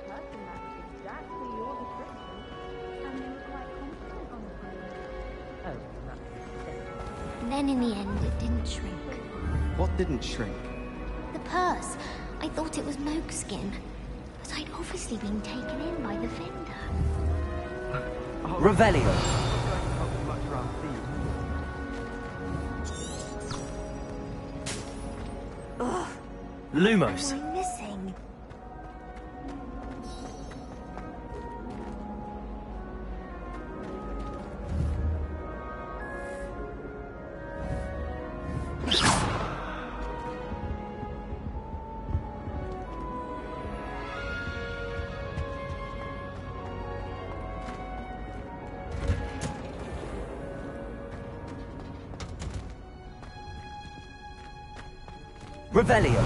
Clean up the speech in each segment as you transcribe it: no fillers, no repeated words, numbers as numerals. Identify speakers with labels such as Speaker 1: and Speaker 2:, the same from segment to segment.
Speaker 1: person matched exactly your description, and they were quite confident on the phone.
Speaker 2: Oh, that makes sense.
Speaker 3: And then in the end, it didn't shrink.
Speaker 4: What didn't shrink?
Speaker 3: The purse. I thought it was Mogskin, but I'd obviously been taken in by the vendor.
Speaker 2: Revelio.
Speaker 3: Ugh.
Speaker 2: Lumos.
Speaker 3: What am I missing?
Speaker 2: Revelio.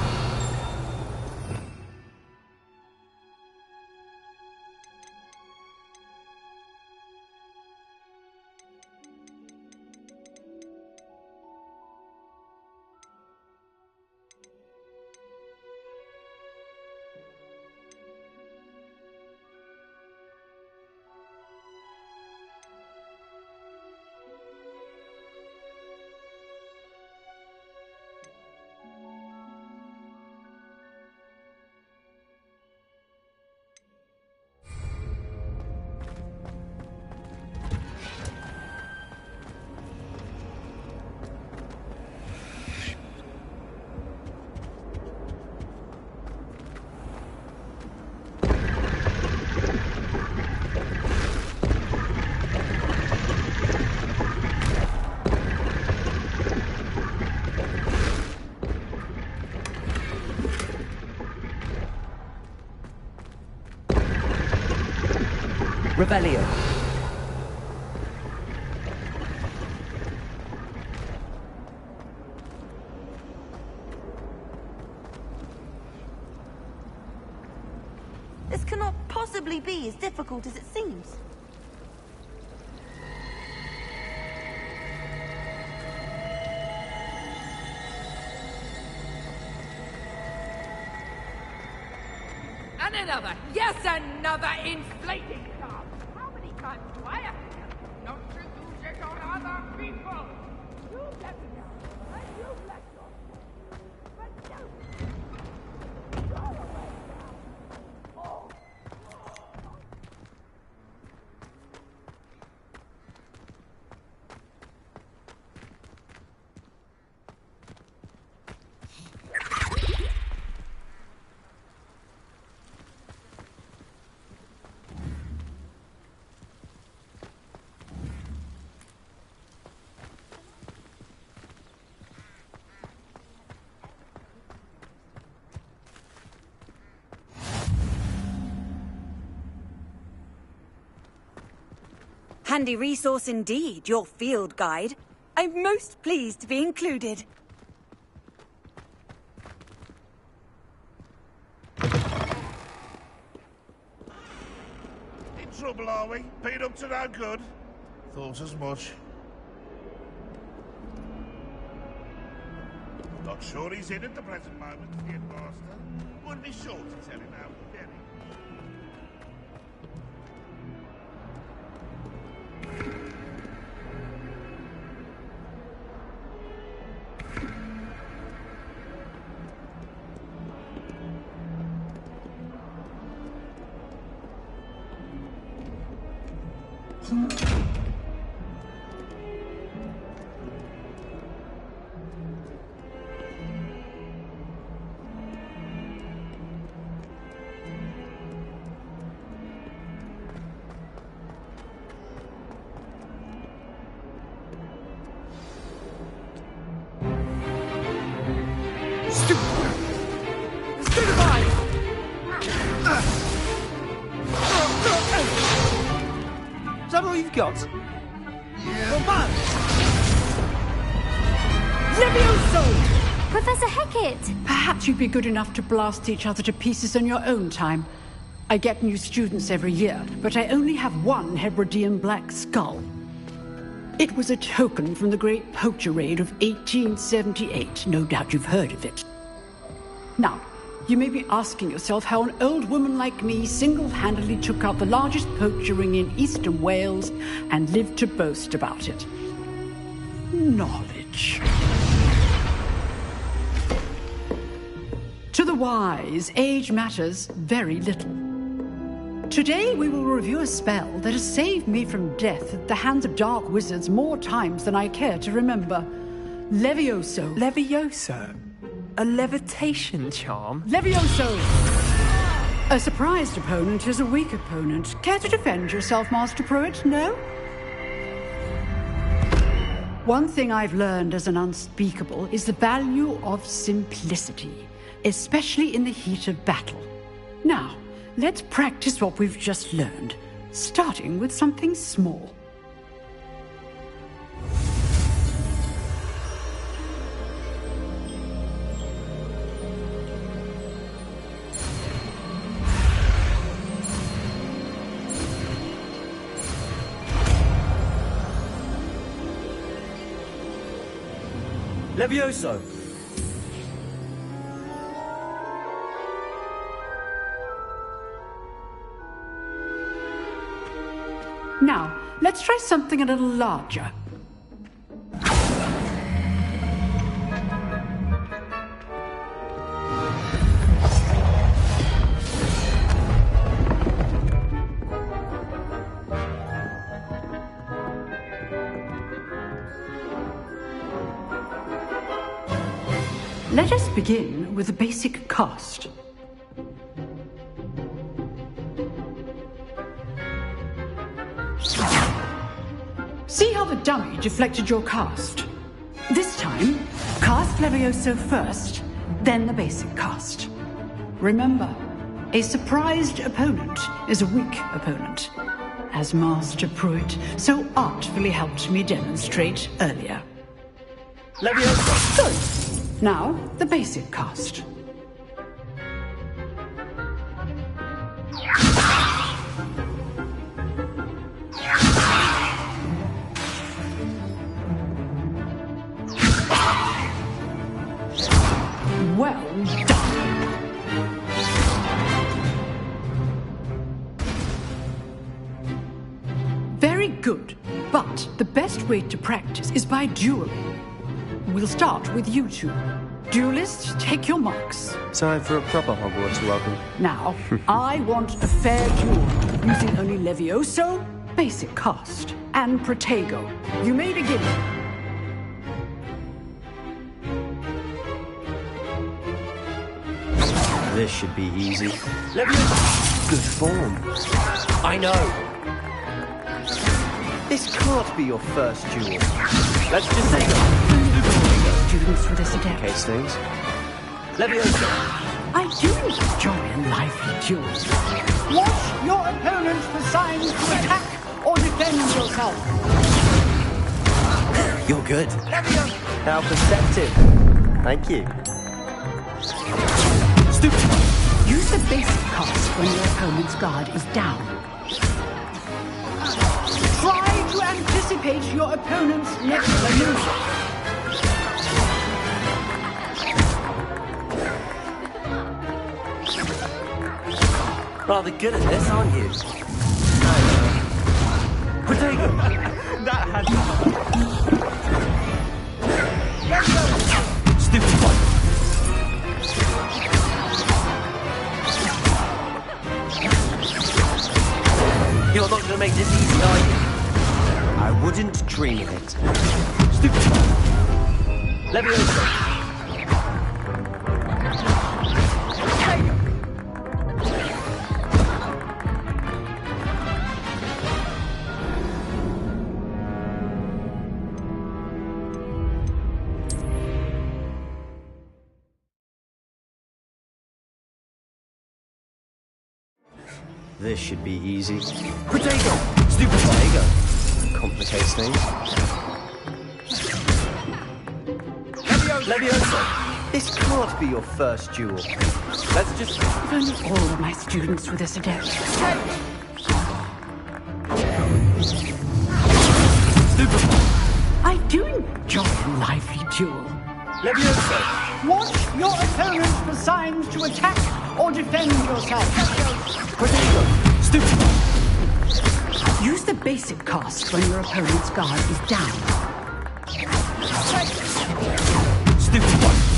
Speaker 2: Revelio.
Speaker 5: This cannot possibly be as difficult as it seems.
Speaker 6: And another, yes, another inflating car. How many times do I have to tell you not to use it on other people? You let me down, and you let yourself. But don't. Go away now. Oh.
Speaker 5: Handy resource indeed, your field guide. I'm most pleased to be included.
Speaker 7: In trouble, are we? Been up to no good? Thought as much. Not sure he's in at the present moment, the master. Wouldn't be sure to tell him how to get it.
Speaker 2: Is that all you've got?
Speaker 3: Professor Hecat!
Speaker 8: Perhaps you'd be good enough to blast each other to pieces on your own time. I get new students every year, but I only have one Hebridean black skull. It was a token from the Great Poacher Raid of 1878. No doubt you've heard of it. Now, You may be asking yourself how an old woman like me single-handedly took out the largest poacher ring in eastern Wales and lived to boast about it. Knowledge. To the wise, age matters very little. Today we will review a spell that has saved me from death at the hands of dark wizards more times than I care to remember. Levioso.
Speaker 2: Levioso? A levitation charm?
Speaker 8: Levioso! A surprised opponent is a weak opponent. Care to defend yourself, Master Pruitt? No? One thing I've learned as an unspeakable is the value of simplicity, especially in the heat of battle. Now, let's practice what we've just learned, starting with something small.
Speaker 2: Levioso!
Speaker 8: Now, let's try something a little larger. Let us begin with the basic cast. See how the dummy deflected your cast? This time, cast Levioso first, then the basic cast. Remember, a surprised opponent is a weak opponent, as Master Pruitt so artfully helped me demonstrate earlier.
Speaker 2: Levioso!
Speaker 8: Good. Now, the basic cast. Well done. Very good, but the best way to practice is by dueling. We'll start with you two. Duelists, take your marks.
Speaker 4: Time for a proper Hogwarts welcome.
Speaker 8: Now, I want a fair duel, using only Levioso, basic cast, and Protego. You may begin.
Speaker 4: This should be easy.
Speaker 2: Levioso!
Speaker 4: Good form.
Speaker 2: I know!
Speaker 4: This can't be your first duel.
Speaker 2: Let's just take it!
Speaker 8: Students with this adept.
Speaker 4: Case things.
Speaker 2: Levioso!
Speaker 8: I do enjoy a lively duel. Watch your opponent for signs to attack or defend yourself.
Speaker 4: You're good.
Speaker 2: Levioso!
Speaker 4: How perceptive. Thank you.
Speaker 2: Stupid!
Speaker 8: Use the basic cast when your opponent's guard is down. Try to anticipate your opponent's next maneuver.
Speaker 2: Rather good at this, aren't you? Protego! That had... Stupid one! You're not gonna make this easy, are you?
Speaker 4: I wouldn't dream of it.
Speaker 2: Stupid one! Levioso!
Speaker 4: This should be easy.
Speaker 2: Protego! Stupid one!
Speaker 4: Protego. Complicates things.
Speaker 2: Levioso!
Speaker 4: This can't be your first duel.
Speaker 2: Let's just...
Speaker 8: If only all of my students were this adept.
Speaker 2: Stupid one!
Speaker 8: I do enjoy a lively duel.
Speaker 2: Levioso!
Speaker 8: Watch your opponent for signs to attack or defend yourself.
Speaker 2: Stupid one!
Speaker 8: Use the basic cast when your opponent's guard is down.
Speaker 2: Stupid one!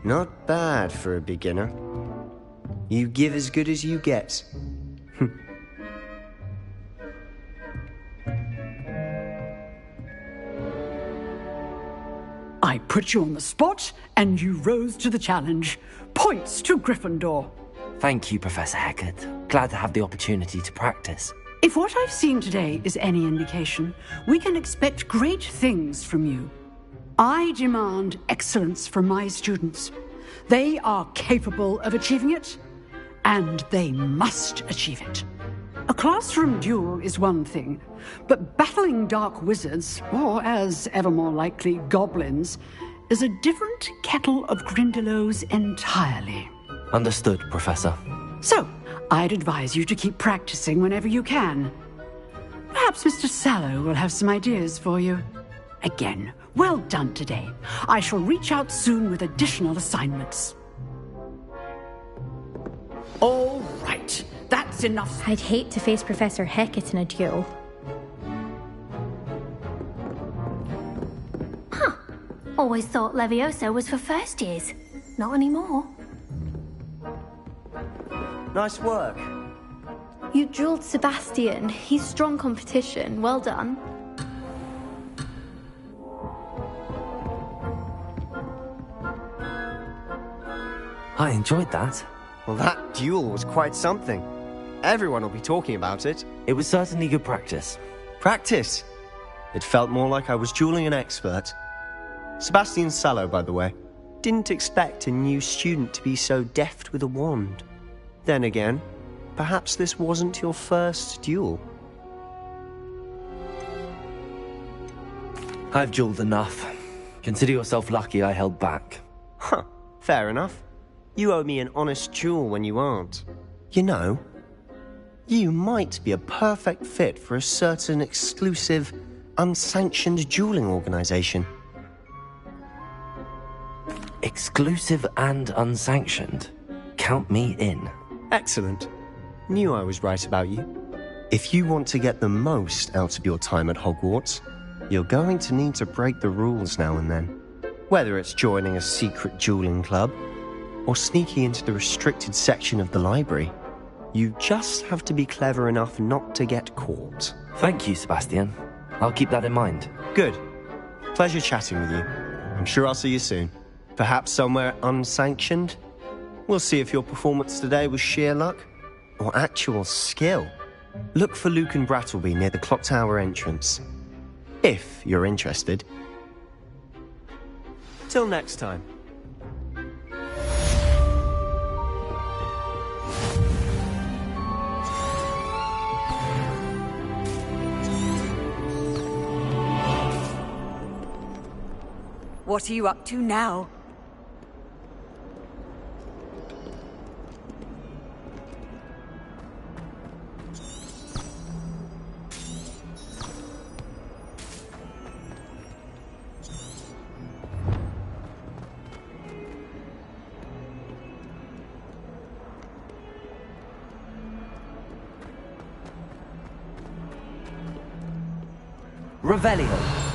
Speaker 4: Not bad for a beginner. You give as good as you get.
Speaker 8: I put you on the spot, and you rose to the challenge. Points to Gryffindor.
Speaker 2: Thank you, Professor Hecat. Glad to have the opportunity to practice.
Speaker 8: If what I've seen today is any indication, we can expect great things from you. I demand excellence from my students. They are capable of achieving it, and they must achieve it. A classroom duel is one thing, but battling dark wizards, or as ever more likely, goblins, is a different kettle of Grindylows entirely.
Speaker 2: Understood, Professor.
Speaker 8: So, I'd advise you to keep practicing whenever you can. Perhaps Mr. Sallow will have some ideas for you. Again, well done today. I shall reach out soon with additional assignments. All right, that's enough.
Speaker 9: I'd hate to face Professor Hecat in a duel.
Speaker 3: Huh. Always thought Leviosa was for first years. Not anymore.
Speaker 4: Nice work.
Speaker 9: You dueled Sebastian. He's strong competition. Well done.
Speaker 2: I enjoyed that.
Speaker 4: Well, that duel was quite something. Everyone will be talking about it.
Speaker 2: It was certainly good practice.
Speaker 4: Practice? It felt more like I was dueling an expert. Sebastian Sallow, by the way. Didn't expect a new student to be so deft with a wand. Then again, perhaps this wasn't your first duel.
Speaker 2: I've dueled enough. Consider yourself lucky I held back.
Speaker 4: Huh, fair enough. You owe me an honest duel when you aren't. You know, you might be a perfect fit for a certain exclusive, unsanctioned dueling organization.
Speaker 2: Exclusive and unsanctioned? Count me in.
Speaker 4: Excellent. Knew I was right about you. If you want to get the most out of your time at Hogwarts, you're going to need to break the rules now and then. Whether it's joining a secret dueling club, or sneaking into the restricted section of the library, you just have to be clever enough not to get caught.
Speaker 2: Thank you, Sebastian. I'll keep that in mind.
Speaker 4: Good. Pleasure chatting with you. I'm sure I'll see you soon. Perhaps somewhere unsanctioned? We'll see if your performance today was sheer luck or actual skill. Look for Luke and Brattleby near the clock tower entrance. If you're interested. Till next time.
Speaker 5: What are you up to now?
Speaker 2: Revelio.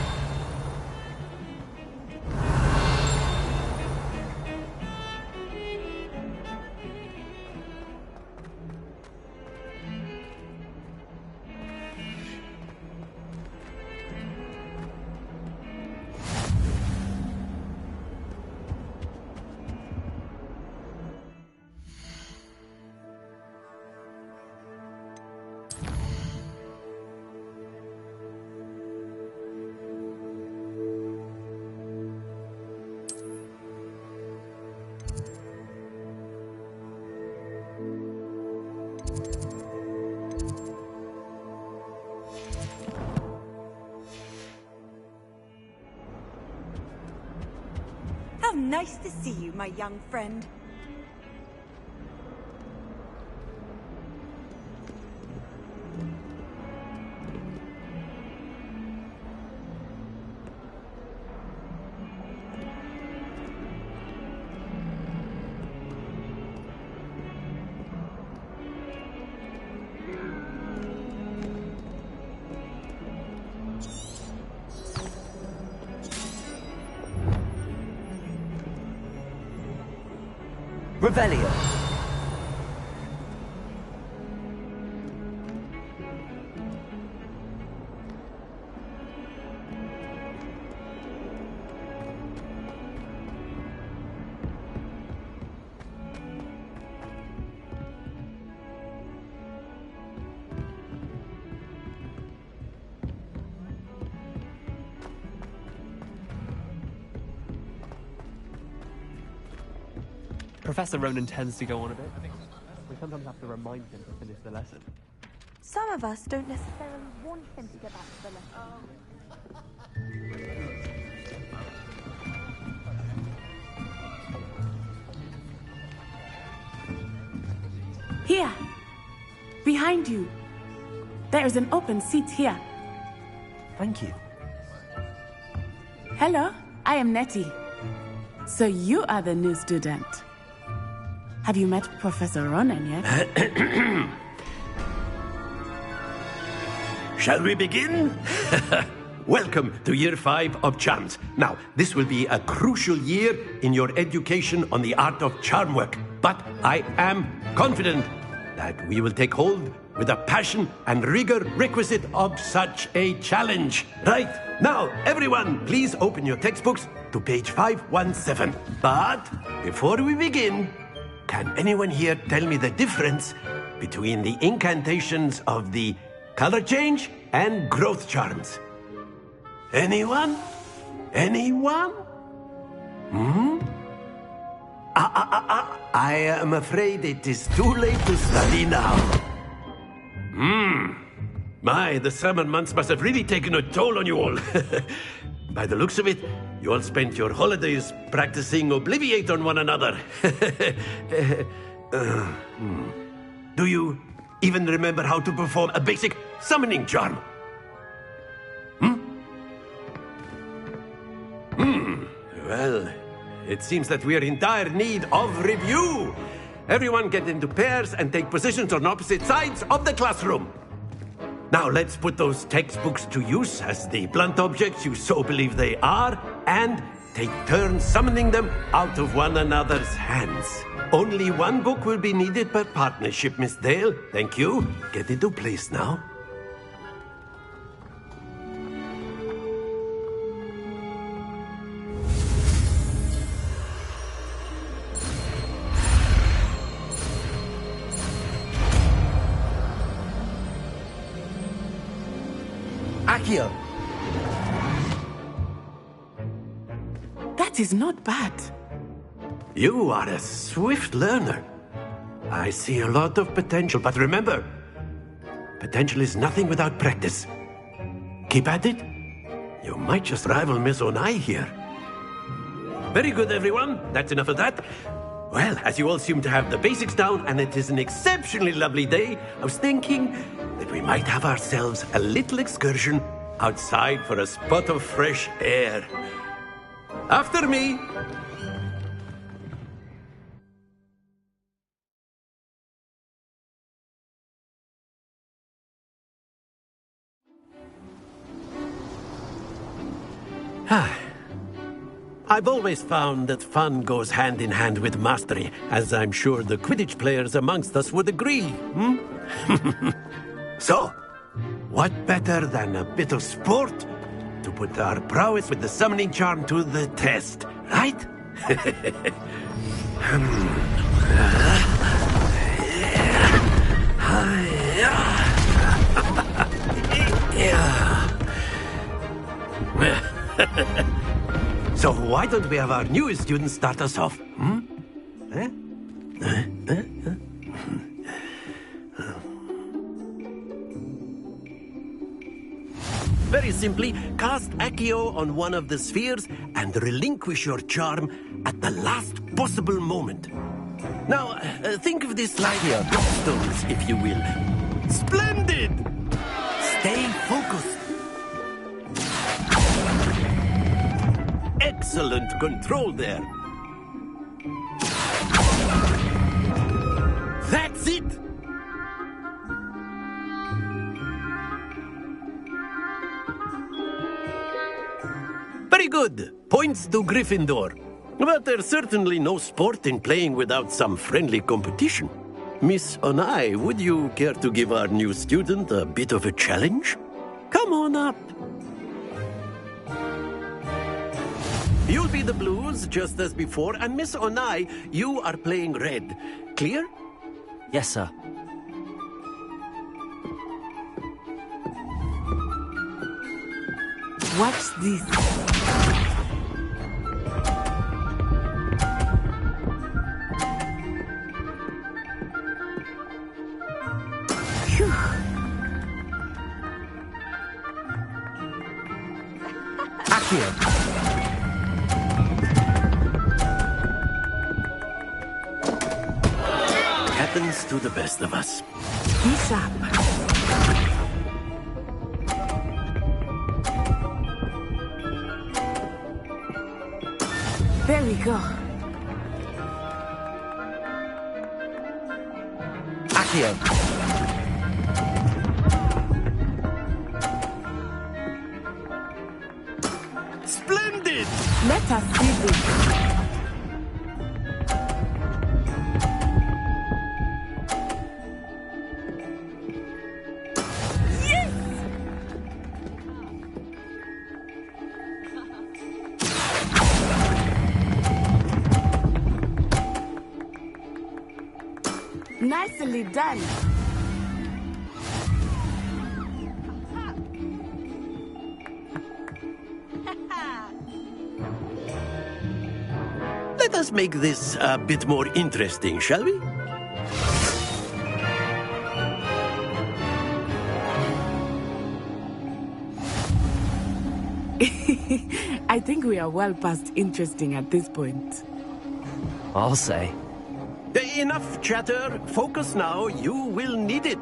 Speaker 5: How nice to see you, my young friend.
Speaker 2: Revelio.
Speaker 10: Professor Ronan tends to go on a bit. We sometimes have to remind him to finish the lesson.
Speaker 1: Some of us don't necessarily want him to get back to the lesson.
Speaker 11: Here! Behind you! There is an open seat here.
Speaker 2: Thank you.
Speaker 11: Hello, I am Nettie. So you are the new student. Have you met Professor Ronan yet?
Speaker 12: Shall we begin? Welcome to Year 5 of Charms. Now, this will be a crucial year in your education on the art of charm work. But I am confident that we will take hold with the passion and rigor requisite of such a challenge. Right, now, everyone, please open your textbooks to page 517. But before we begin, can anyone here tell me the difference between the incantations of the color change and growth charms? Anyone? Anyone? I am afraid it is too late to study now. My, the summer months must have really taken a toll on you all. By the looks of it, you all spent your holidays practicing Obliviate on one another. Do you even remember how to perform a basic summoning charm? Well, it seems that we are in dire need of review. Everyone get into pairs and take positions on opposite sides of the classroom. Now let's put those textbooks to use as the blunt objects you so believe they are, and take turns summoning them out of one another's hands. Only one book will be needed per partnership, Miss Dale. Thank you. Get into place now.
Speaker 2: Accio.
Speaker 11: That is not bad.
Speaker 12: You are a swift learner. I see a lot of potential, but remember, potential is nothing without practice. Keep at it. You might just rival Miss Onai here. Very good, everyone. That's enough of that. Well, as you all seem to have the basics down, and it is an exceptionally lovely day, I was thinking that we might have ourselves a little excursion outside for a spot of fresh air. After me. I've always found that fun goes hand in hand with mastery, as I'm sure the Quidditch players amongst us would agree. So, what better than a bit of sport to put our prowess with the summoning charm to the test, right? So why don't we have our newest student start us off? Very simply, cast Accio on one of the spheres and relinquish your charm at the last possible moment. Now, think of this like stones, if you will. Splendid! Stay focused. Excellent control there. That's it! Very good. Points to Gryffindor. But there's certainly no sport in playing without some friendly competition. Miss Onai, would you care to give our new student a bit of a challenge? Come on up. You'll be the blues, just as before, and Miss Onai, you are playing red. Clear?
Speaker 2: Yes, sir.
Speaker 11: Watch this. Phew.
Speaker 2: Accio.
Speaker 12: Happens to the best of us.
Speaker 11: Be sharp. There we go.
Speaker 2: Accio.
Speaker 12: Splendid!
Speaker 11: Let us see this. Nicely done.
Speaker 12: Let us make this a bit more interesting, shall we?
Speaker 11: I think we are well past interesting at this point.
Speaker 2: I'll say.
Speaker 12: Enough chatter. Focus now. You will need it.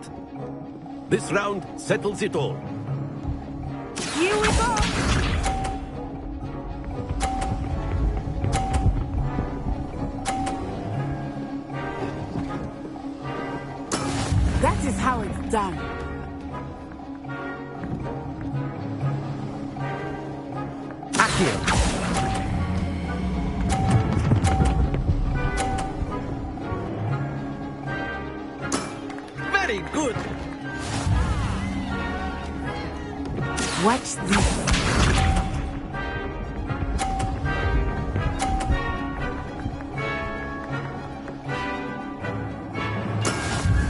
Speaker 12: This round settles it all.
Speaker 11: Here we go. That is how it's done.
Speaker 2: Accio.
Speaker 12: Very good.
Speaker 11: Watch this.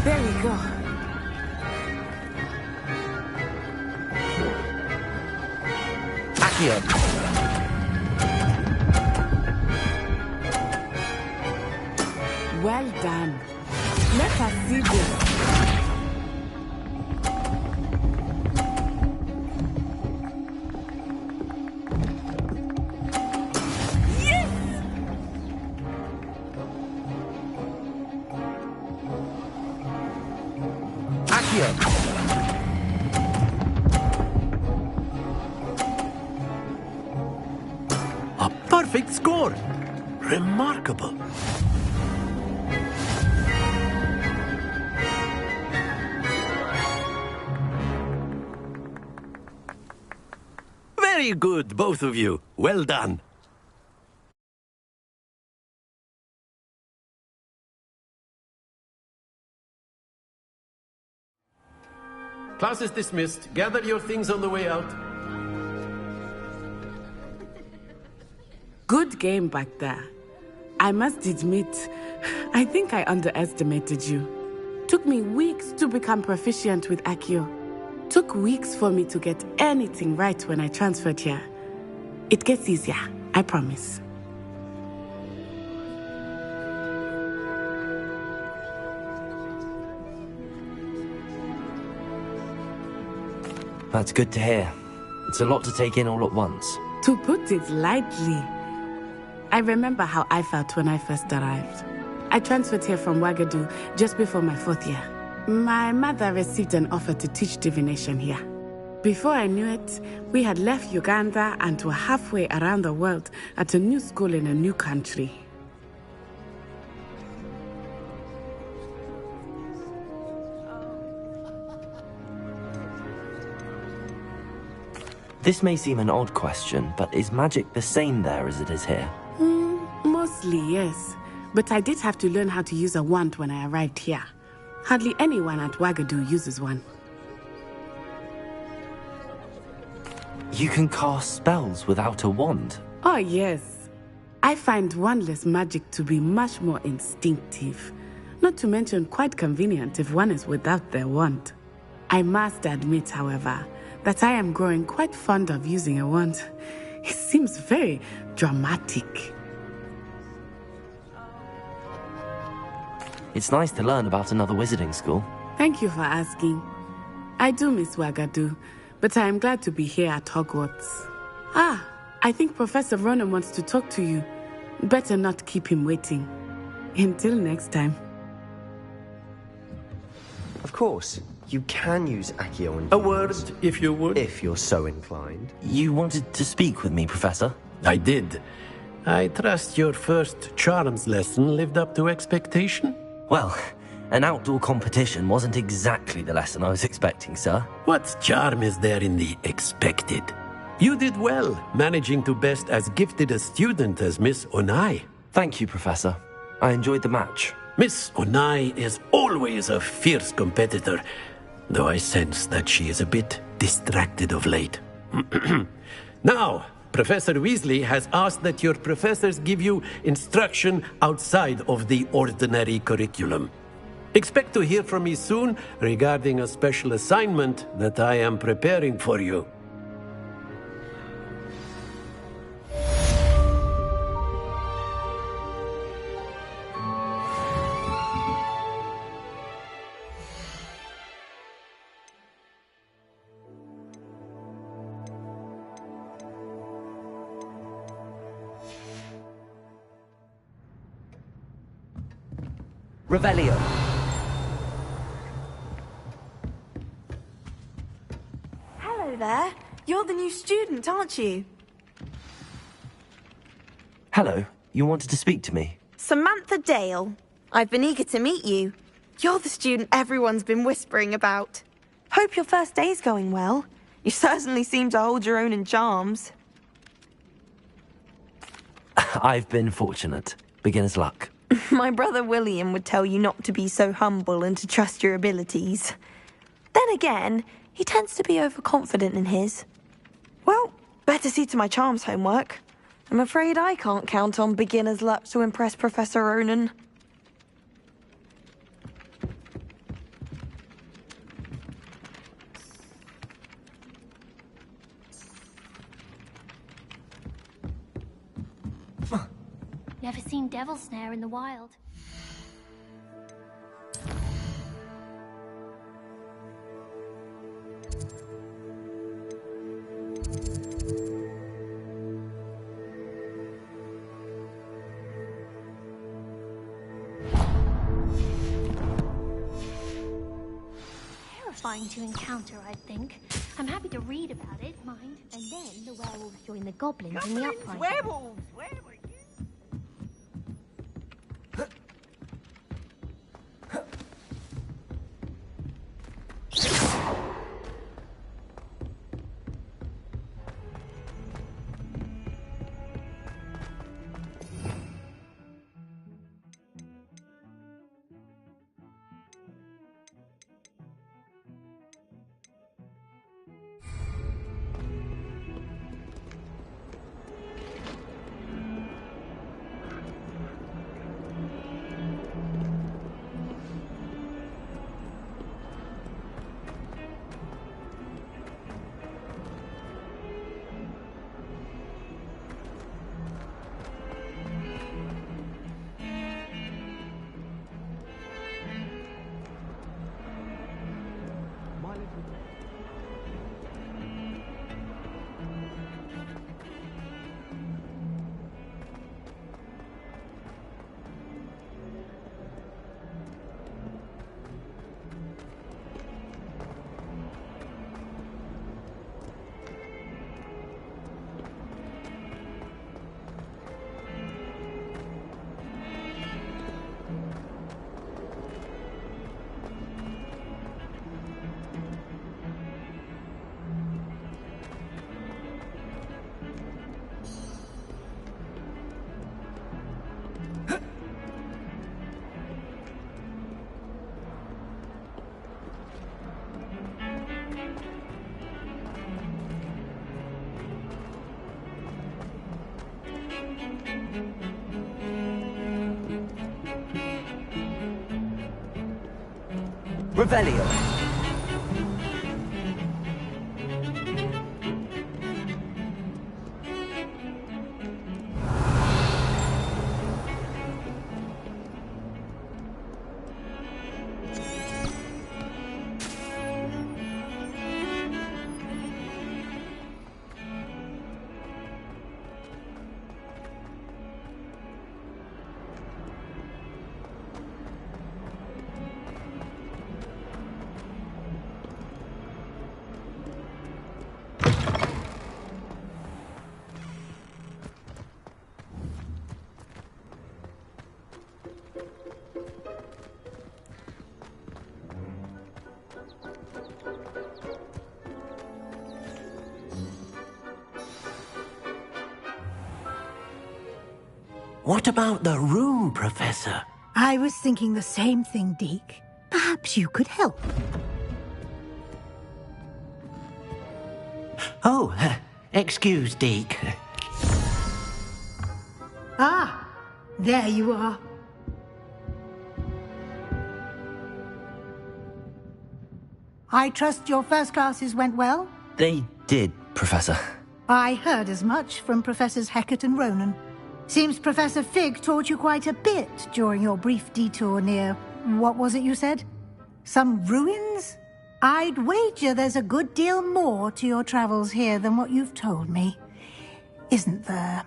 Speaker 11: There we go.
Speaker 2: Accio.
Speaker 11: Well done. Let us see this.
Speaker 12: A perfect score. Remarkable. Very good, both of you. Well done. Class is dismissed. Gather your things on the way out.
Speaker 11: Good game back there. I must admit, I think I underestimated you. Took me weeks to become proficient with Accio. Took weeks for me to get anything right when I transferred here. It gets easier, I promise.
Speaker 2: That's good to hear. It's a lot to take in all at once.
Speaker 11: To put it lightly, I remember how I felt when I first arrived. I transferred here from Ouagadougou just before my 4th year. My mother received an offer to teach divination here. Before I knew it, we had left Uganda and were halfway around the world at a new school in a new country.
Speaker 2: This may seem an odd question, but is magic the same there as it is here?
Speaker 11: Mostly, yes. But I did have to learn how to use a wand when I arrived here. Hardly anyone at Wagadu uses one.
Speaker 2: You can cast spells without a wand?
Speaker 11: Oh, yes. I find wandless magic to be much more instinctive. Not to mention quite convenient if one is without their wand. I must admit, however, that I am growing quite fond of using a wand. It seems very dramatic.
Speaker 2: It's nice to learn about another wizarding school.
Speaker 11: Thank you for asking. I do miss Wagadu, but I am glad to be here at Hogwarts. Ah, I think Professor Ronan wants to talk to you. Better not keep him waiting. Until next time.
Speaker 4: Of course, you can use Accio and
Speaker 12: A word, if you would.
Speaker 4: if you're so inclined.
Speaker 2: You wanted to speak with me, Professor?
Speaker 12: I did. I trust your first charms lesson lived up to expectation?
Speaker 2: Well, an outdoor competition wasn't exactly the lesson I was expecting, sir.
Speaker 12: What charm is there in the expected? You did well, managing to best as gifted a student as Miss Onai.
Speaker 2: Thank you, Professor. I enjoyed the match.
Speaker 12: Miss Onai is always a fierce competitor, though I sense that she is a bit distracted of late. Now, Professor Weasley has asked that your professors give you instruction outside of the ordinary curriculum. Expect to hear from me soon regarding a special assignment that I am preparing for you.
Speaker 2: Revelio.
Speaker 13: Hello there. You're the new student, aren't you?
Speaker 2: Hello. You wanted to speak to me?
Speaker 13: Samantha Dale. I've been eager to meet you. You're the student everyone's been whispering about. Hope your first day's going well. You certainly seem to hold your own in charms.
Speaker 2: I've been fortunate. Beginner's luck.
Speaker 13: My brother William would tell you not to be so humble and to trust your abilities. Then again, he tends to be overconfident in his. Well, better see to my charms homework. I'm afraid I can't count on beginner's luck to impress Professor Ronan.
Speaker 3: Never seen Devil Snare in the wild. Terrifying to encounter, I think. I'm happy to read about it, mind. And then the werewolves join the goblins in the uprising.
Speaker 6: Werewolves! Werewolves!
Speaker 2: Revelio.
Speaker 12: What about the room, Professor?
Speaker 14: I was thinking the same thing, Deke. Perhaps you could help.
Speaker 12: Oh, excuse, Deke.
Speaker 14: Ah, there you are. I trust your first classes went well?
Speaker 2: They did, Professor.
Speaker 14: I heard as much from Professors Hecat and Ronan. Seems Professor Fig taught you quite a bit during your brief detour near... what was it you said? Some ruins? I'd wager there's a good deal more to your travels here than what you've told me. Isn't there?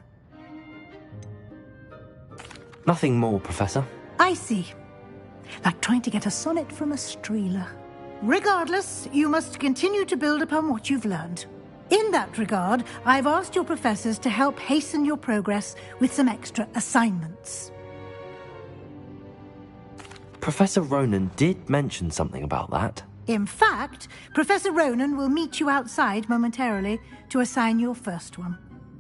Speaker 2: Nothing more, Professor.
Speaker 14: I see. Like trying to get a sonnet from a streeler. Regardless, you must continue to build upon what you've learned. In that regard, I've asked your professors to help hasten your progress with some extra assignments.
Speaker 2: Professor Ronan did mention something about that.
Speaker 14: In fact, Professor Ronan will meet you outside momentarily to assign your first one.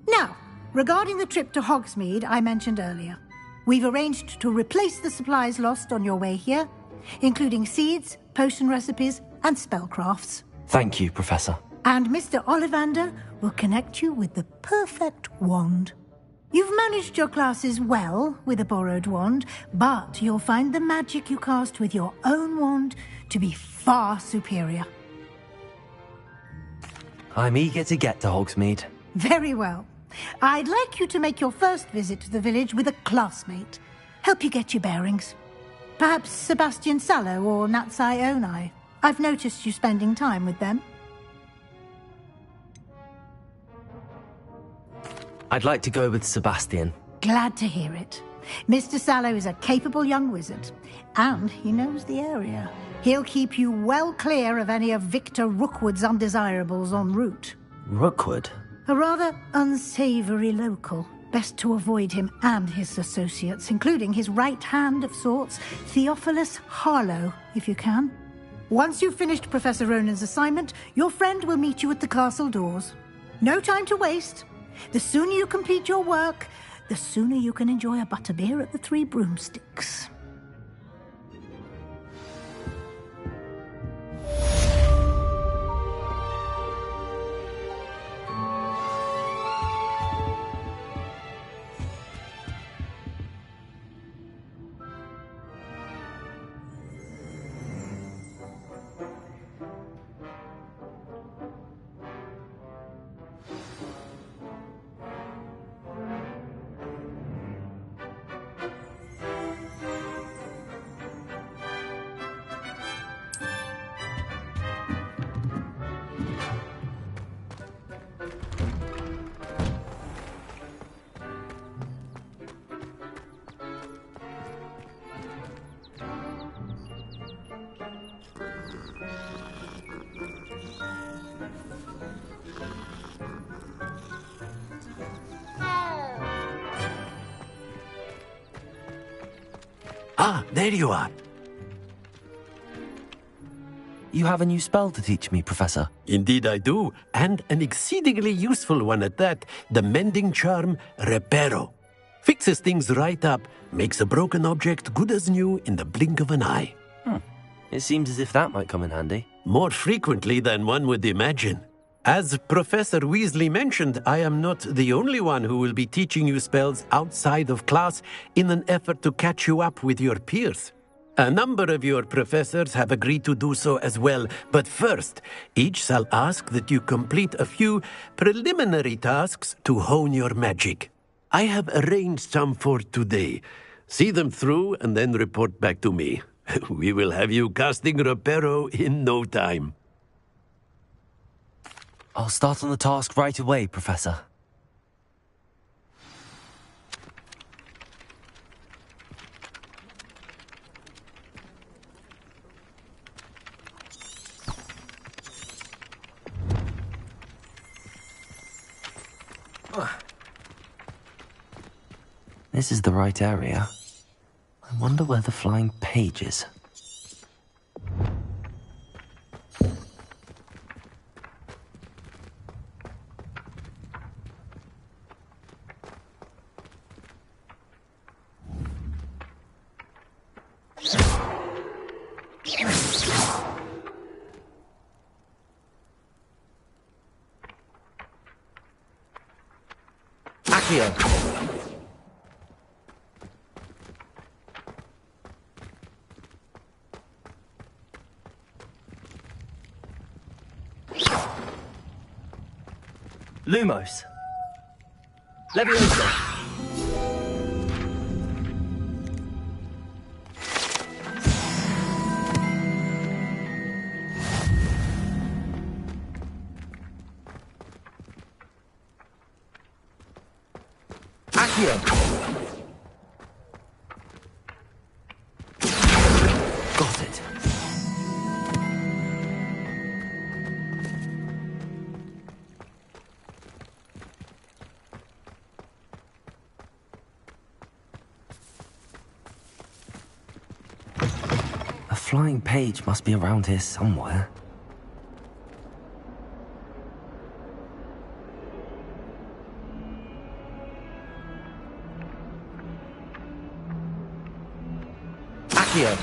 Speaker 14: Now, regarding the trip to Hogsmeade I mentioned earlier, we've arranged to replace the supplies lost on your way here, including seeds, potion recipes, and spellcrafts.
Speaker 2: Thank you, Professor.
Speaker 14: And Mr. Ollivander will connect you with the perfect wand. You've managed your classes well with a borrowed wand, but you'll find the magic you cast with your own wand to be far superior.
Speaker 2: I'm eager to get to Hogsmeade.
Speaker 14: Very well. I'd like you to make your first visit to the village with a classmate. Help you get your bearings. Perhaps Sebastian Sallow or Natsai Onai. I've noticed you spending time with them.
Speaker 2: I'd like to go with Sebastian.
Speaker 14: Glad to hear it. Mr. Sallow is a capable young wizard, and he knows the area. He'll keep you well clear of any of Victor Rookwood's undesirables en route.
Speaker 2: Rookwood?
Speaker 14: A rather unsavory local. Best to avoid him and his associates, including his right hand of sorts, Theophilus Harlow, if you can. Once you've finished Professor Ronan's assignment, your friend will meet you at the castle doors. No time to waste. The sooner you complete your work, the sooner you can enjoy a butterbeer at the Three Broomsticks.
Speaker 12: Ah, there you are.
Speaker 2: You have a new spell to teach me, Professor.
Speaker 12: Indeed I do, and an exceedingly useful one at that. The mending charm, Reparo. Fixes things right up, makes a broken object good as new in the blink of an eye.
Speaker 2: It seems as if that might come in handy.
Speaker 12: More frequently than one would imagine. As Professor Weasley mentioned, I am not the only one who will be teaching you spells outside of class in an effort to catch you up with your peers. A number of your professors have agreed to do so as well, but first, each shall ask that you complete a few preliminary tasks to hone your magic. I have arranged some for today. See them through and then report back to me. We will have you casting Reparo in no time.
Speaker 2: I'll start on the task right away, Professor. This is the right area. I wonder where the flying page is. Lumos. Leviosa. Accio. Got it. A flying page must be around here somewhere. Accio.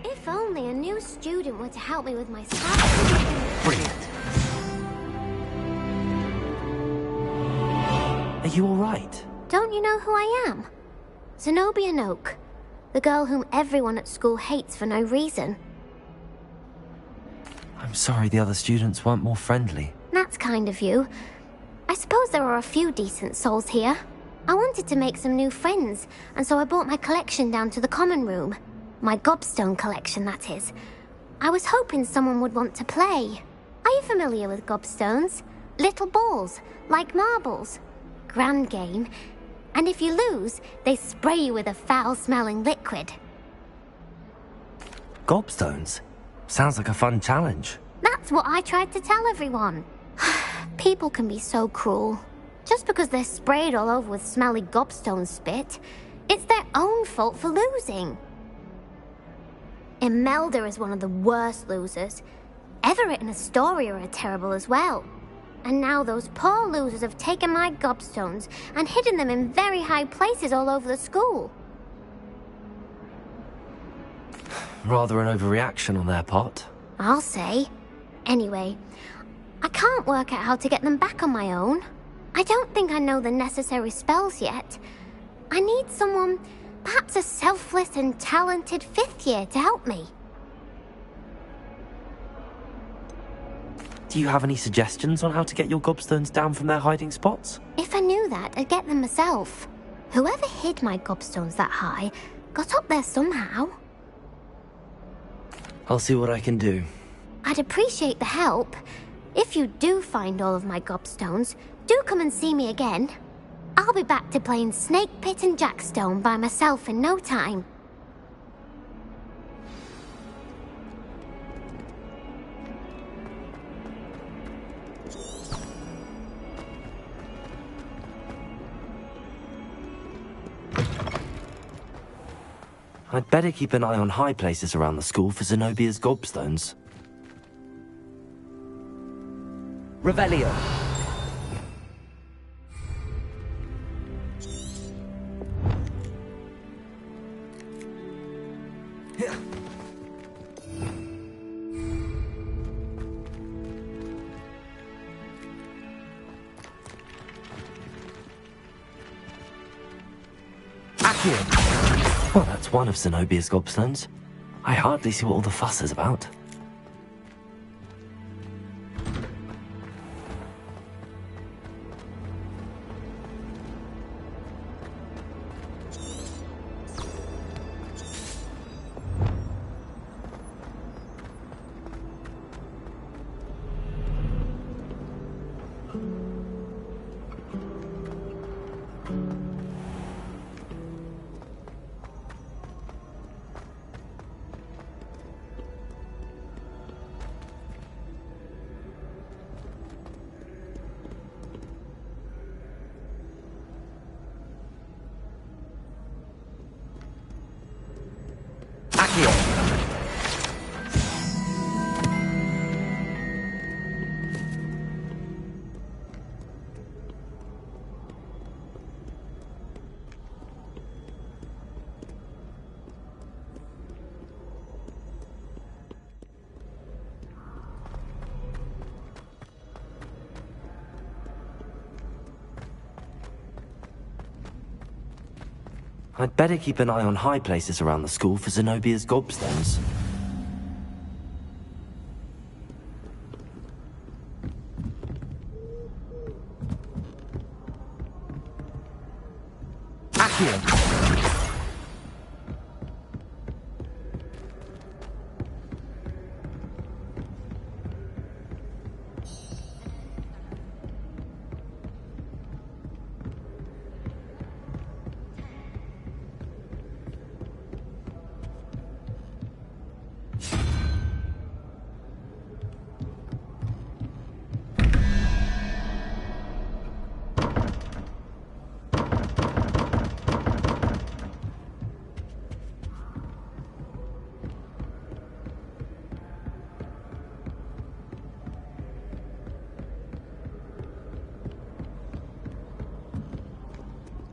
Speaker 3: If only a new student were to help me with my spells.
Speaker 2: Brilliant. Are you all right?
Speaker 3: Don't you know who I am? Zenobia Noak, the girl whom everyone at school hates for no reason.
Speaker 2: I'm sorry the other students weren't more friendly.
Speaker 3: That's kind of you. I suppose there are a few decent souls here. I wanted to make some new friends, and so I brought my collection down to the common room. My gobstone collection, that is. I was hoping someone would want to play. Are you familiar with gobstones? Little balls, like marbles. Grand game. And if you lose, they spray you with a foul-smelling liquid.
Speaker 2: Gobstones? Sounds like a fun challenge.
Speaker 3: That's what I tried to tell everyone. People can be so cruel. Just because they're sprayed all over with smelly gobstone spit, it's their own fault for losing. Imelda is one of the worst losers. Everett and Astoria are terrible as well. And now those poor losers have taken my gobstones and hidden them in very high places all over the school.
Speaker 2: Rather an overreaction on their part.
Speaker 3: I'll say. Anyway, I can't work out how to get them back on my own. I don't think I know the necessary spells yet. I need someone, perhaps a selfless and talented fifth year to help me.
Speaker 2: Do you have any suggestions on how to get your gobstones down from their hiding spots?
Speaker 3: If I knew that, I'd get them myself. Whoever hid my gobstones that high got up there somehow.
Speaker 2: I'll see what I can do.
Speaker 3: I'd appreciate the help. If you do find all of my gobstones, do come and see me again. I'll be back to playing Snake Pit and Jackstone by myself in no time.
Speaker 2: I'd better keep an eye on high places around the school for Zenobia's gobstones. Revelio. Accio! Well, that's one of Zenobia's gobstones. I hardly see what all the fuss is about. I'd better keep an eye on high places around the school for Zenobia's gobstones. Accio!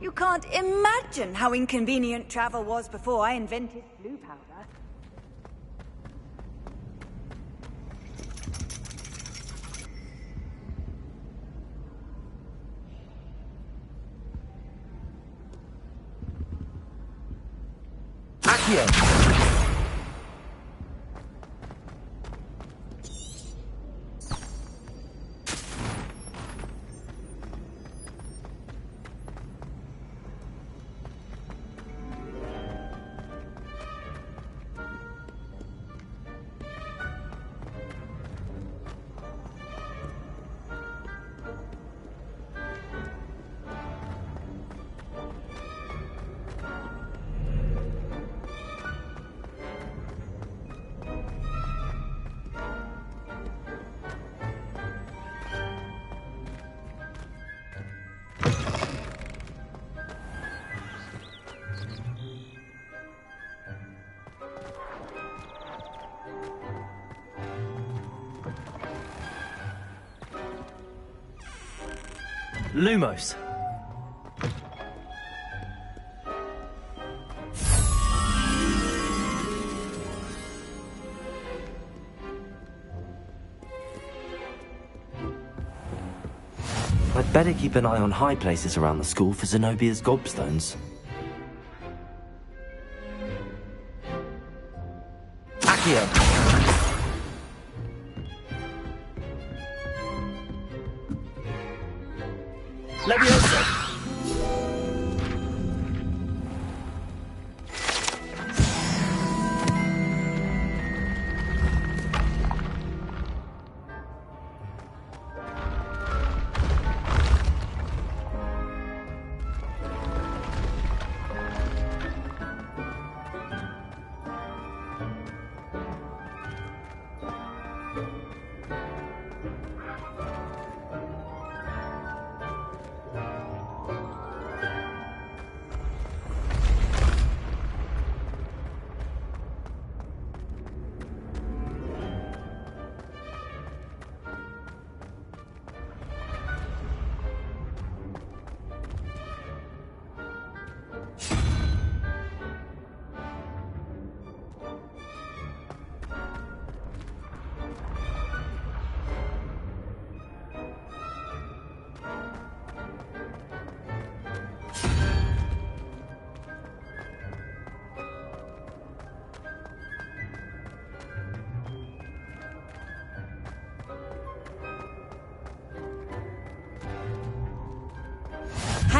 Speaker 5: You can't imagine how inconvenient travel was before I invented blue powder.
Speaker 2: Accio! Lumos. I'd better keep an eye on high places around the school for Zenobia's gobstones. Accio! Leviosa!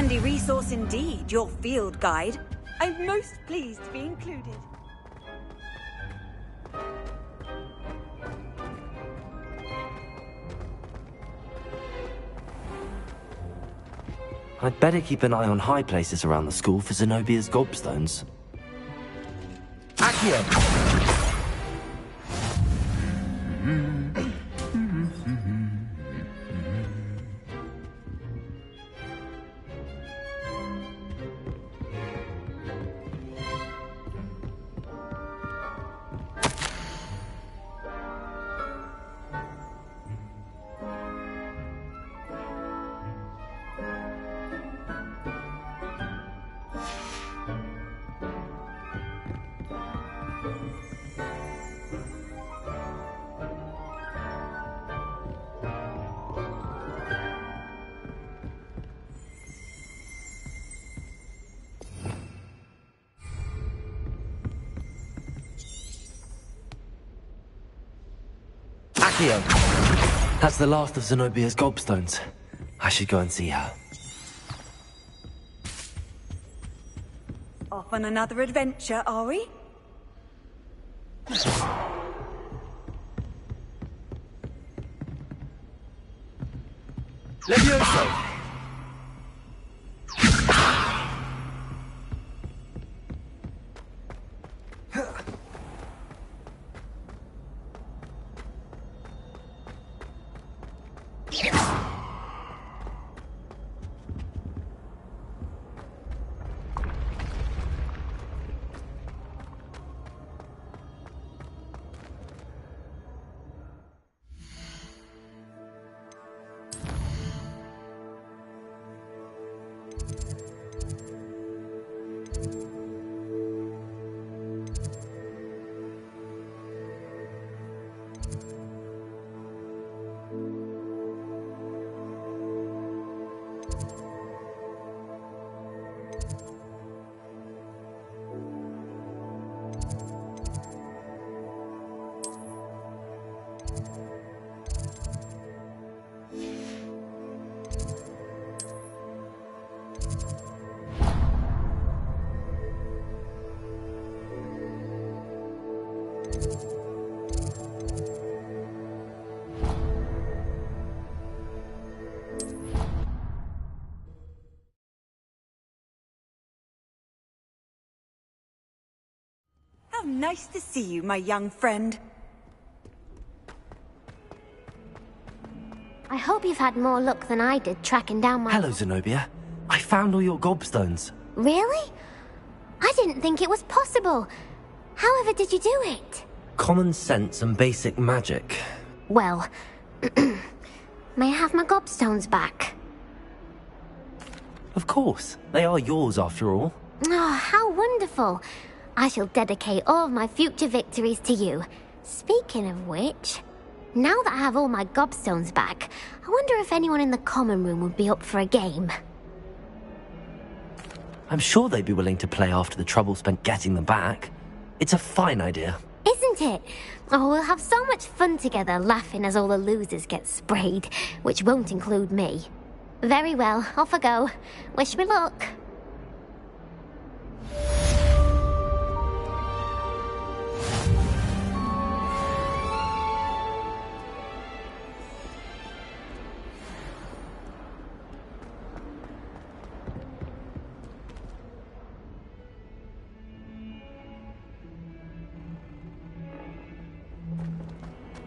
Speaker 5: handy resource indeed, your field guide. I'm most pleased to be included.
Speaker 2: I'd better keep an eye on high places around the school for Zenobia's gobstones.
Speaker 12: Accio!
Speaker 2: That's the last of Zenobia's gobstones. I should go and see her.
Speaker 5: Off on another adventure, are we?
Speaker 12: Levioso!
Speaker 5: How nice to see you, my young friend.
Speaker 3: I hope you've had more luck than I did tracking down my...
Speaker 2: Hello, Zenobia. I found all your gobstones.
Speaker 3: Really? I didn't think it was possible. However did you do it?
Speaker 2: Common sense and basic magic.
Speaker 3: Well, may I have my gobstones back?
Speaker 2: Of course. They are yours after all.
Speaker 3: Oh, how wonderful. I shall dedicate all of my future victories to you. Speaking of which, now that I have all my gobstones back, I wonder if anyone in the common room would be up for a game.
Speaker 2: I'm sure they'd be willing to play after the trouble spent getting them back. It's a fine idea.
Speaker 3: Isn't it? Oh, we'll have so much fun together, laughing as all the losers get sprayed, which won't include me. Very well, off I go. Wish me luck.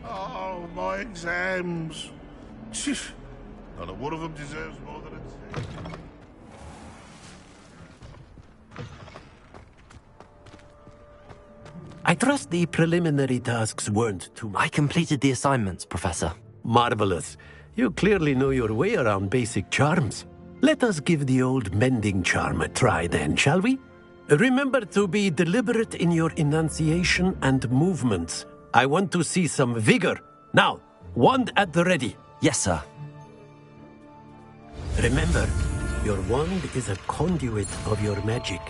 Speaker 7: Oh, my exams. Not a one of them deserves more than a 10.
Speaker 12: I trust the preliminary tasks weren't too much.
Speaker 2: I completed the assignments, Professor.
Speaker 12: Marvelous. You clearly know your way around basic charms. Let us give the old mending charm a try then, shall we? Remember to be deliberate in your enunciation and movements. I want to see some vigor. Now, wand at the ready.
Speaker 2: Yes, sir.
Speaker 12: Remember, your wand is a conduit of your magic.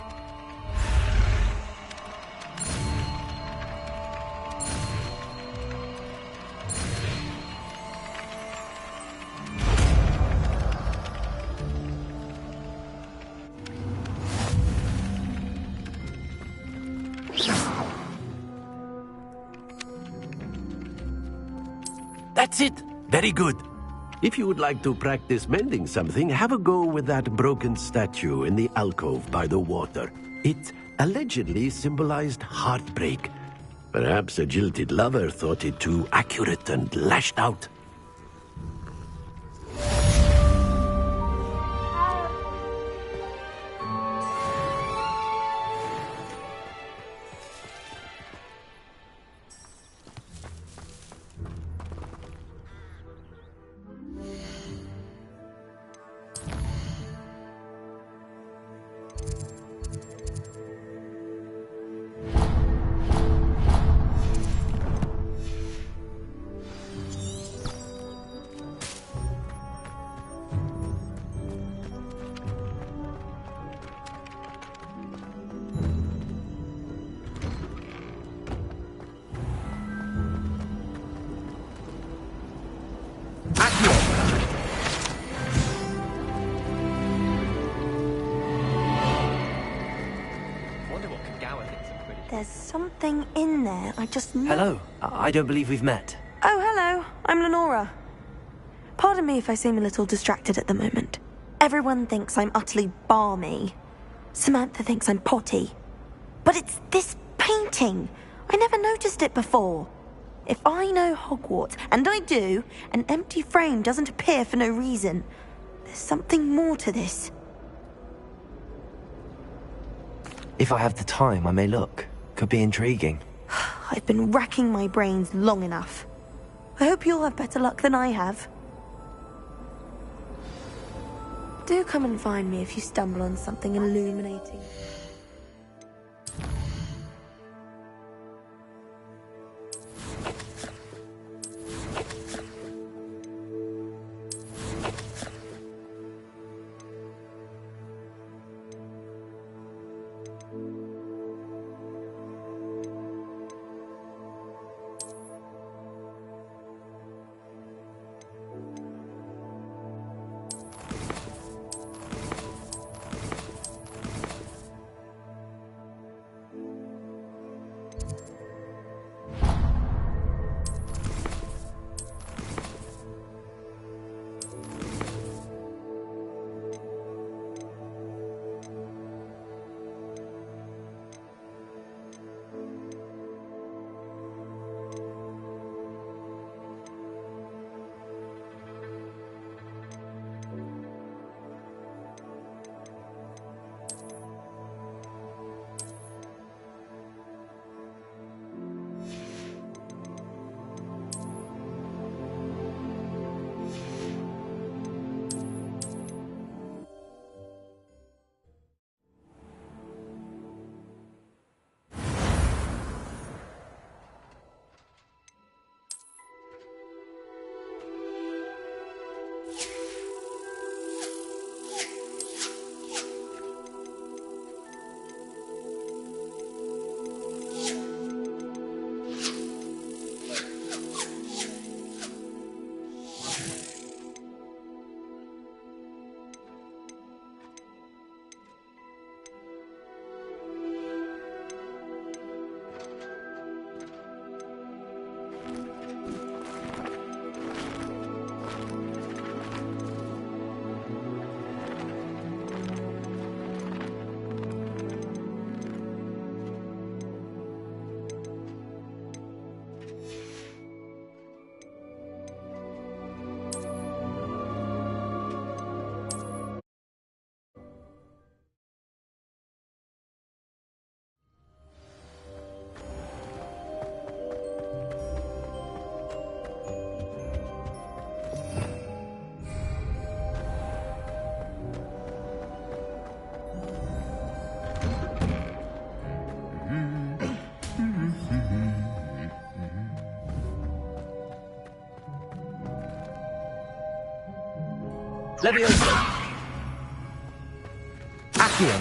Speaker 12: That's it. Very good. If you would like to practice mending something, have a go with that broken statue in the alcove by the water. It allegedly symbolized heartbreak. Perhaps a jilted lover thought it too accurate and lashed out.
Speaker 13: There's something in there. I just know.
Speaker 2: Hello. I don't believe we've met.
Speaker 13: Oh, hello. I'm Lenora. Pardon me if I seem a little distracted at the moment. Everyone thinks I'm utterly balmy. Samantha thinks I'm potty. But it's this painting. I never noticed it before. If I know Hogwarts, and I do, an empty frame doesn't appear for no reason. There's something more to this.
Speaker 2: If I have the time, I may look. Could be intriguing.
Speaker 13: I've been racking my brains long enough. I hope you'll have better luck than I have. Do come and find me if you stumble on something illuminating.
Speaker 2: Leviosa! Accio!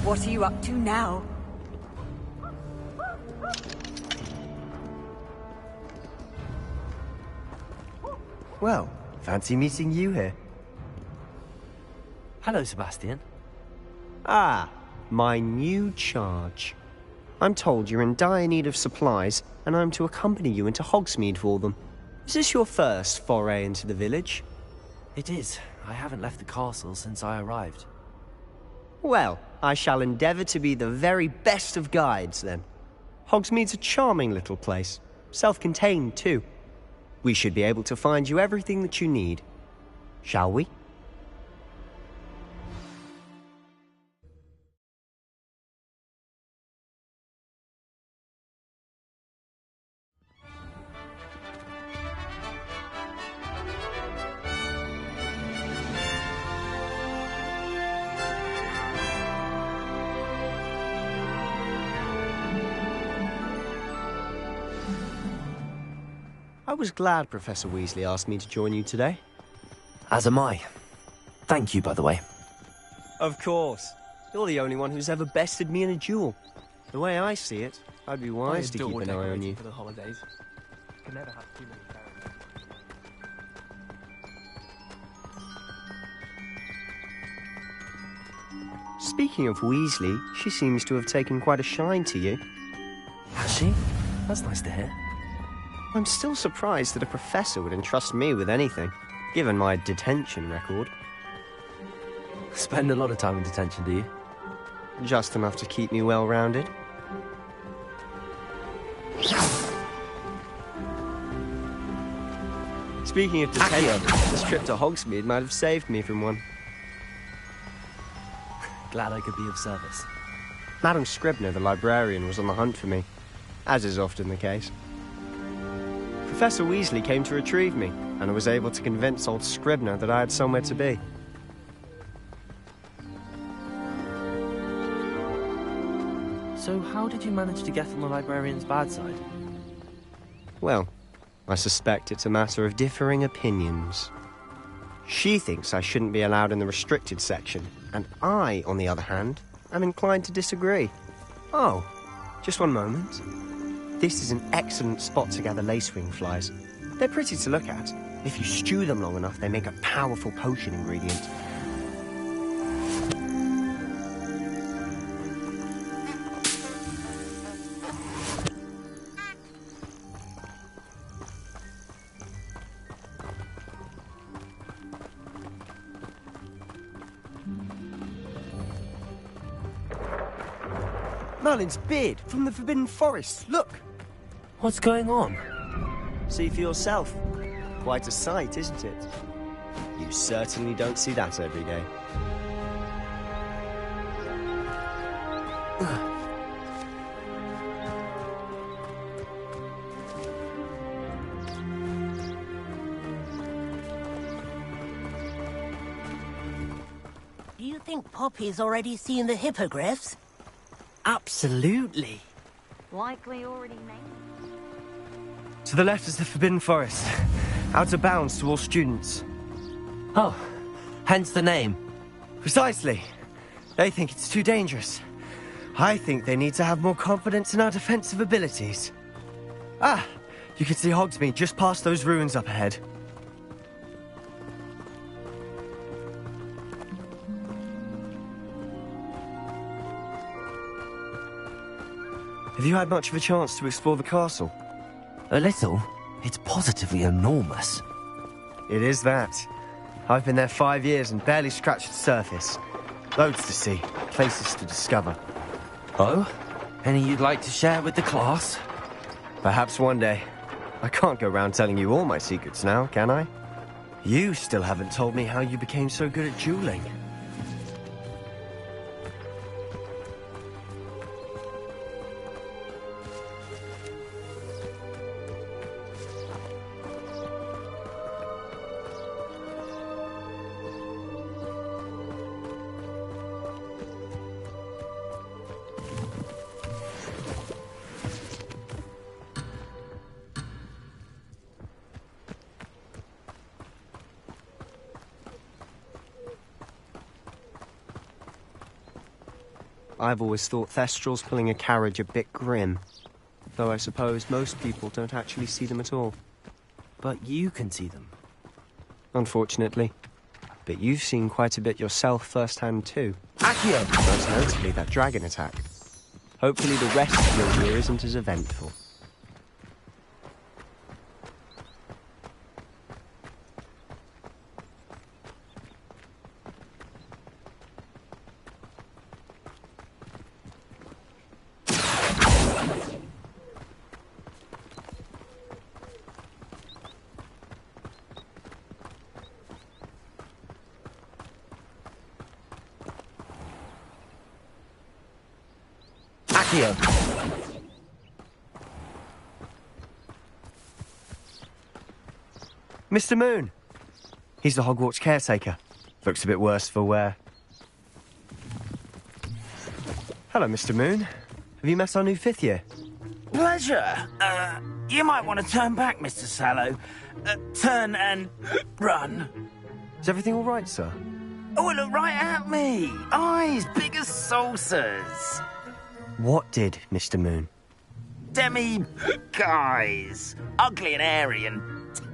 Speaker 5: What are you up to now?
Speaker 4: Well, Fancy meeting you here.
Speaker 2: Hello, Sebastian.
Speaker 4: Ah, my new charge. I'm told you're in dire need of supplies, and I'm to accompany you into Hogsmeade for them. Is this your first foray into the village?
Speaker 2: It is. I haven't left the castle since I arrived.
Speaker 4: Well, I shall endeavour to be the very best of guides, then. Hogsmeade's a charming little place. Self-contained, too. We should be able to find you everything that you need. Shall we? I was glad Professor Weasley asked me to join you today.
Speaker 2: As am I. Thank you, by the way.
Speaker 4: Of course. You're the only one who's ever bested me in a duel. The way I see it, I'd be wise to keep an eye on you.
Speaker 10: For the holidays. Can never have too many parents.
Speaker 4: Speaking of Weasley, she seems to have taken quite a shine to you.
Speaker 2: Has she? That's nice to hear.
Speaker 4: I'm still surprised that a professor would entrust me with anything, given my detention record.
Speaker 2: Spend a lot of time in detention, do you?
Speaker 4: Just enough to keep me well-rounded. Speaking of detention, this trip to Hogsmeade might have saved me from one.
Speaker 2: Glad I could be of service.
Speaker 4: Madam Scribner, the librarian, was on the hunt for me, as is often the case. Professor Weasley came to retrieve me, and I was able to convince old Scribner that I had somewhere to be.
Speaker 2: So how did you manage to get on the librarian's bad side?
Speaker 4: Well, I suspect it's a matter of differing opinions. She thinks I shouldn't be allowed in the restricted section, and I, on the other hand, am inclined to disagree. Oh, just one moment. This is an excellent spot to gather lacewing flies. They're pretty to look at. If you stew them long enough, they make a powerful potion ingredient. Merlin's beard from the Forbidden Forest. Look!
Speaker 2: What's going on?
Speaker 4: See for yourself. Quite a sight, isn't it? You certainly don't see that every day.
Speaker 15: Do you think Poppy's already seen the hippogriffs?
Speaker 16: Absolutely.
Speaker 1: Likely already made.
Speaker 16: To the left is the Forbidden Forest. Out of bounds to all students.
Speaker 2: Oh, hence the name.
Speaker 16: Precisely. They think it's too dangerous. I think they need to have more confidence in our defensive abilities. Ah, you can see Hogsmeade just past those ruins up ahead. Have you had much of a chance to explore the castle?
Speaker 2: A little. It's positively enormous.
Speaker 16: It is that. I've been there 5 years and barely scratched the surface. Loads to see, places to discover.
Speaker 2: Oh? Any you'd like to share with the class?
Speaker 16: Perhaps one day. I can't go around telling you all my secrets now, can I? You still haven't told me how you became so good at dueling. I've always thought Thestrals pulling a carriage a bit grim. Though I suppose most people don't actually see them at all.
Speaker 2: But you can see them.
Speaker 16: unfortunately. But you've seen quite a bit yourself firsthand too.
Speaker 15: Accio!
Speaker 16: Most notably that dragon attack. Hopefully the rest of your year isn't as eventful.
Speaker 15: Accio!
Speaker 16: Mr. Moon! He's the Hogwarts caretaker. Looks a bit worse for wear. Hello, Mr. Moon. Have you met our new 5th year?
Speaker 17: Pleasure. You might want to turn back, Mr. Sallow. Turn and run.
Speaker 16: Is everything all right, sir?
Speaker 17: Oh, look right at me. Eyes big as saucers.
Speaker 16: What did, Mr. Moon?
Speaker 17: Guys. Ugly and hairy and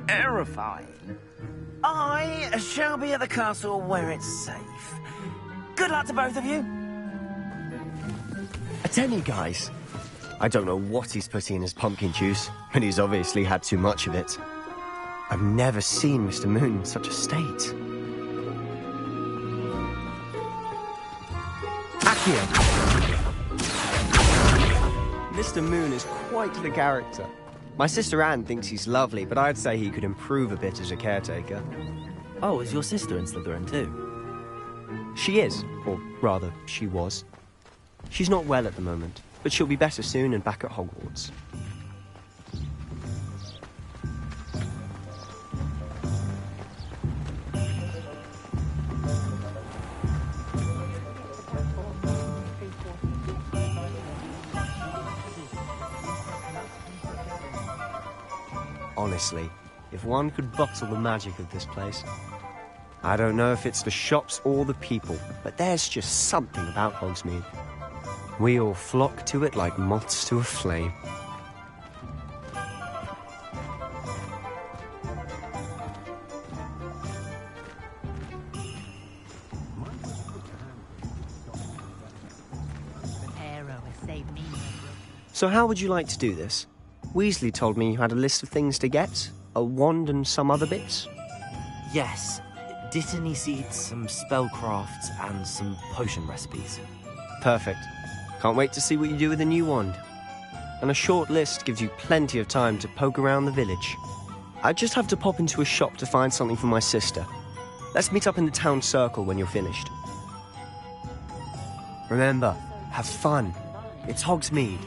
Speaker 17: terrifying. I shall be at the castle where it's safe. Good luck to both of you.
Speaker 16: Attend, guys. I don't know what he's putting in his pumpkin juice, but he's obviously had too much of it. I've never seen Mr. Moon in such a state.
Speaker 15: Accio!
Speaker 16: Mr. Moon is quite the character. My sister Anne thinks he's lovely, but I'd say he could improve a bit as a caretaker.
Speaker 2: Oh, is your sister in Slytherin too?
Speaker 16: She is, or rather, she was. She's not well at the moment, but she'll be better soon and back at Hogwarts. Honestly, if one could bottle the magic of this place. I don't know if it's the shops or the people, but there's just something about Hogsmeade. We all flock to it like moths to a flame. So how would you like to do this? Weasley told me you had a list of things to get, a wand and some other bits.
Speaker 2: Yes. Dittany seeds, some spellcrafts, and some potion recipes.
Speaker 16: Perfect. Can't wait to see what you do with the new wand. And a short list gives you plenty of time to poke around the village. I just have to pop into a shop to find something for my sister. Let's meet up in the town circle when you're finished. Remember, have fun. It's Hogsmeade.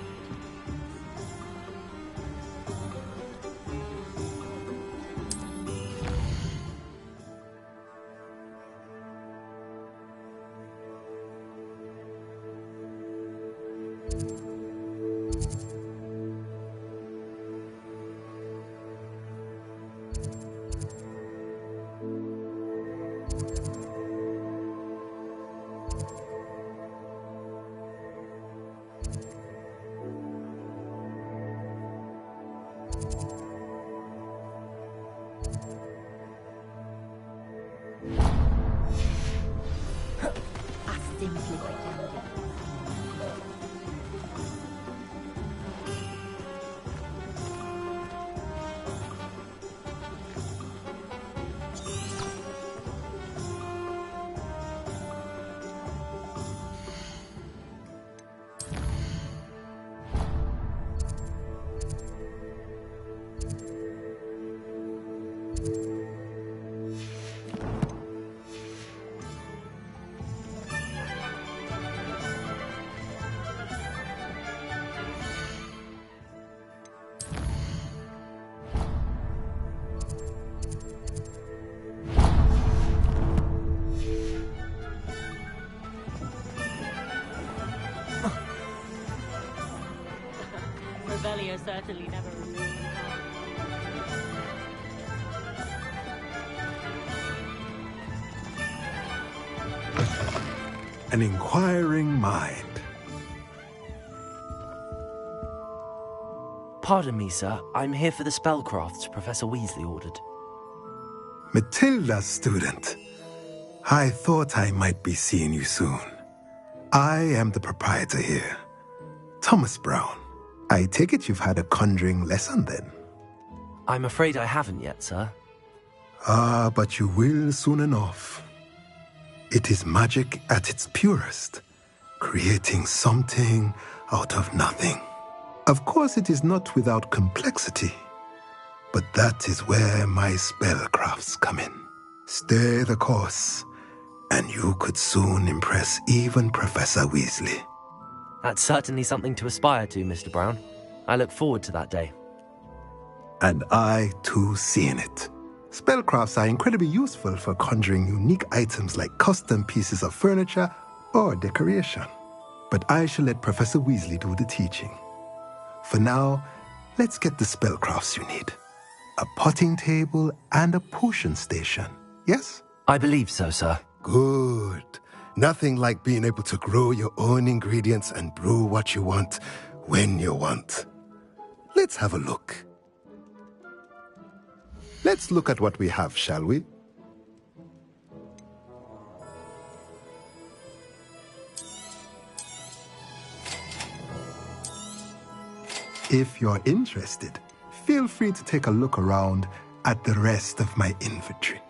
Speaker 18: Revelio certainly never removed.
Speaker 19: An inquiring mind.
Speaker 2: Pardon me, sir. I'm here for the spellcrafts Professor Weasley ordered.
Speaker 19: Matilda's student. I thought I might be seeing you soon. I am the proprietor here, Thomas Brown. I take it you've had a conjuring lesson then?
Speaker 2: I'm afraid I haven't yet, sir.
Speaker 19: Ah, but you will soon enough. It is magic at its purest, creating something out of nothing. Of course, it is not without complexity, but that is where my spellcrafts come in. Stay the course, and you could soon impress even Professor Weasley.
Speaker 2: That's certainly something to aspire to, Mr. Brown. I look forward to that day.
Speaker 19: And I, too, seeing it. Spellcrafts are incredibly useful for conjuring unique items like custom pieces of furniture or decoration. But I shall let Professor Weasley do the teaching. For now, let's get the spellcrafts you need. A potting table and a potion station, yes?
Speaker 2: I believe so, sir.
Speaker 19: Good. Nothing like being able to grow your own ingredients and brew what you want when you want. Let's have a look. Let's look at what we have, shall we? If you're interested, feel free to take a look around at the rest of my inventory.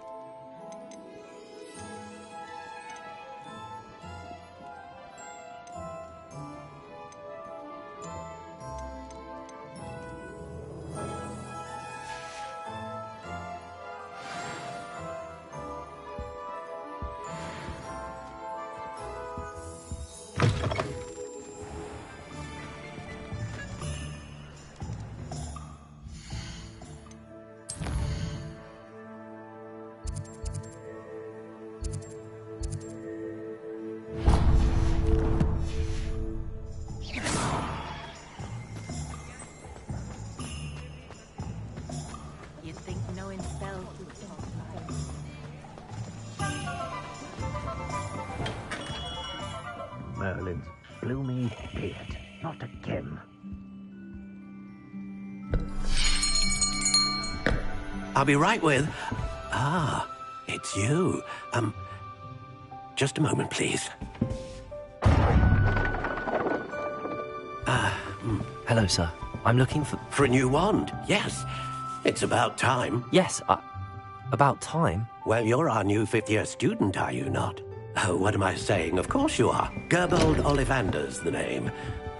Speaker 12: Merlin's bloomy beard. Not again. I'll be right with... Ah, it's you. Just a moment, please.
Speaker 2: Hello, sir. I'm looking for...
Speaker 12: For a new wand, yes. It's about time.
Speaker 2: Yes, about time?
Speaker 12: Well, you're our new fifth-year student, are you not? Oh, what am I saying? Of course you are. Gerbold Ollivander's the name.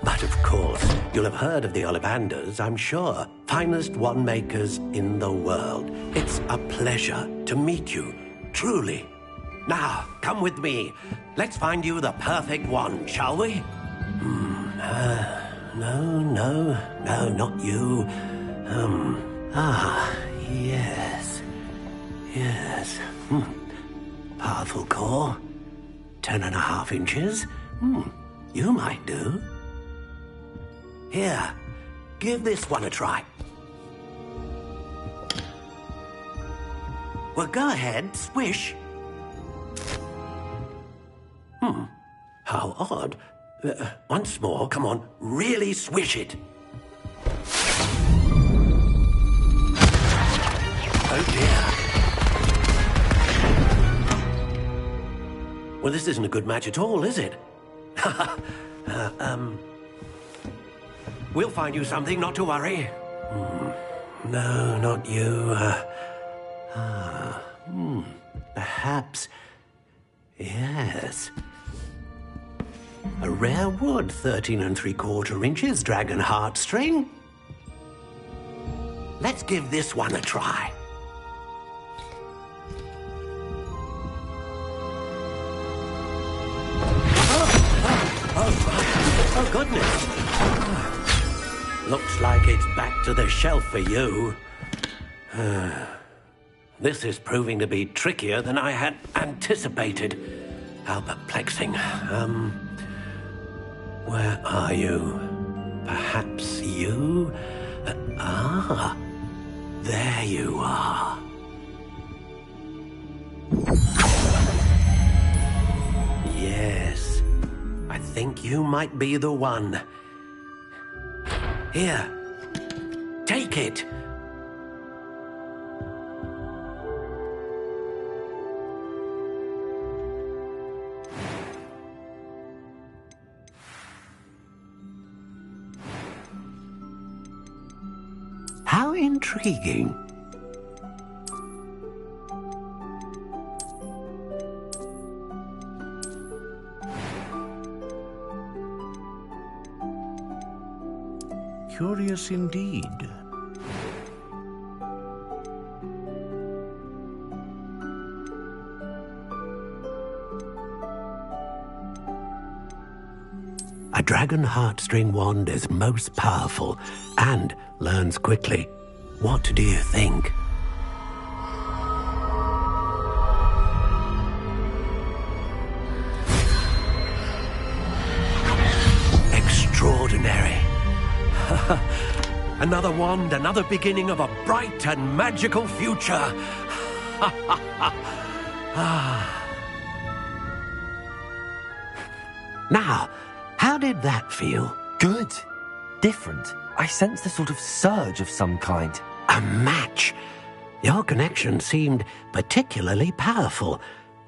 Speaker 12: But of course, you'll have heard of the Ollivanders, I'm sure. Finest wand makers in the world. It's a pleasure to meet you, truly. Now, come with me. Let's find you the perfect wand, shall we? No, not you. Yes. Powerful core. 10.5 inches. You might do. Here, give this one a try. Well, go ahead, swish. How odd. Once more, come on, really swish it. Oh dear. Well, this isn't a good match at all, is it? We'll find you something, not to worry. No, not you. Perhaps... Yes. A rare wood, 13 3/4 inches, dragon heartstring. Let's give this one a try. Oh, goodness. Looks like it's back to the shelf for you. This is proving to be trickier than I had anticipated. How perplexing. Where are you? Perhaps you? There you are. Yes. I think you might be the one. Here. Take it. How intriguing.
Speaker 7: Curious indeed.
Speaker 12: A dragon heartstring wand is most powerful and learns quickly. What do you think? Extraordinary. Another wand, another beginning of a bright and magical future. Now, how did that feel?
Speaker 2: Good. Different. I sensed a sort of surge of some kind.
Speaker 12: A match. Your connection seemed particularly powerful.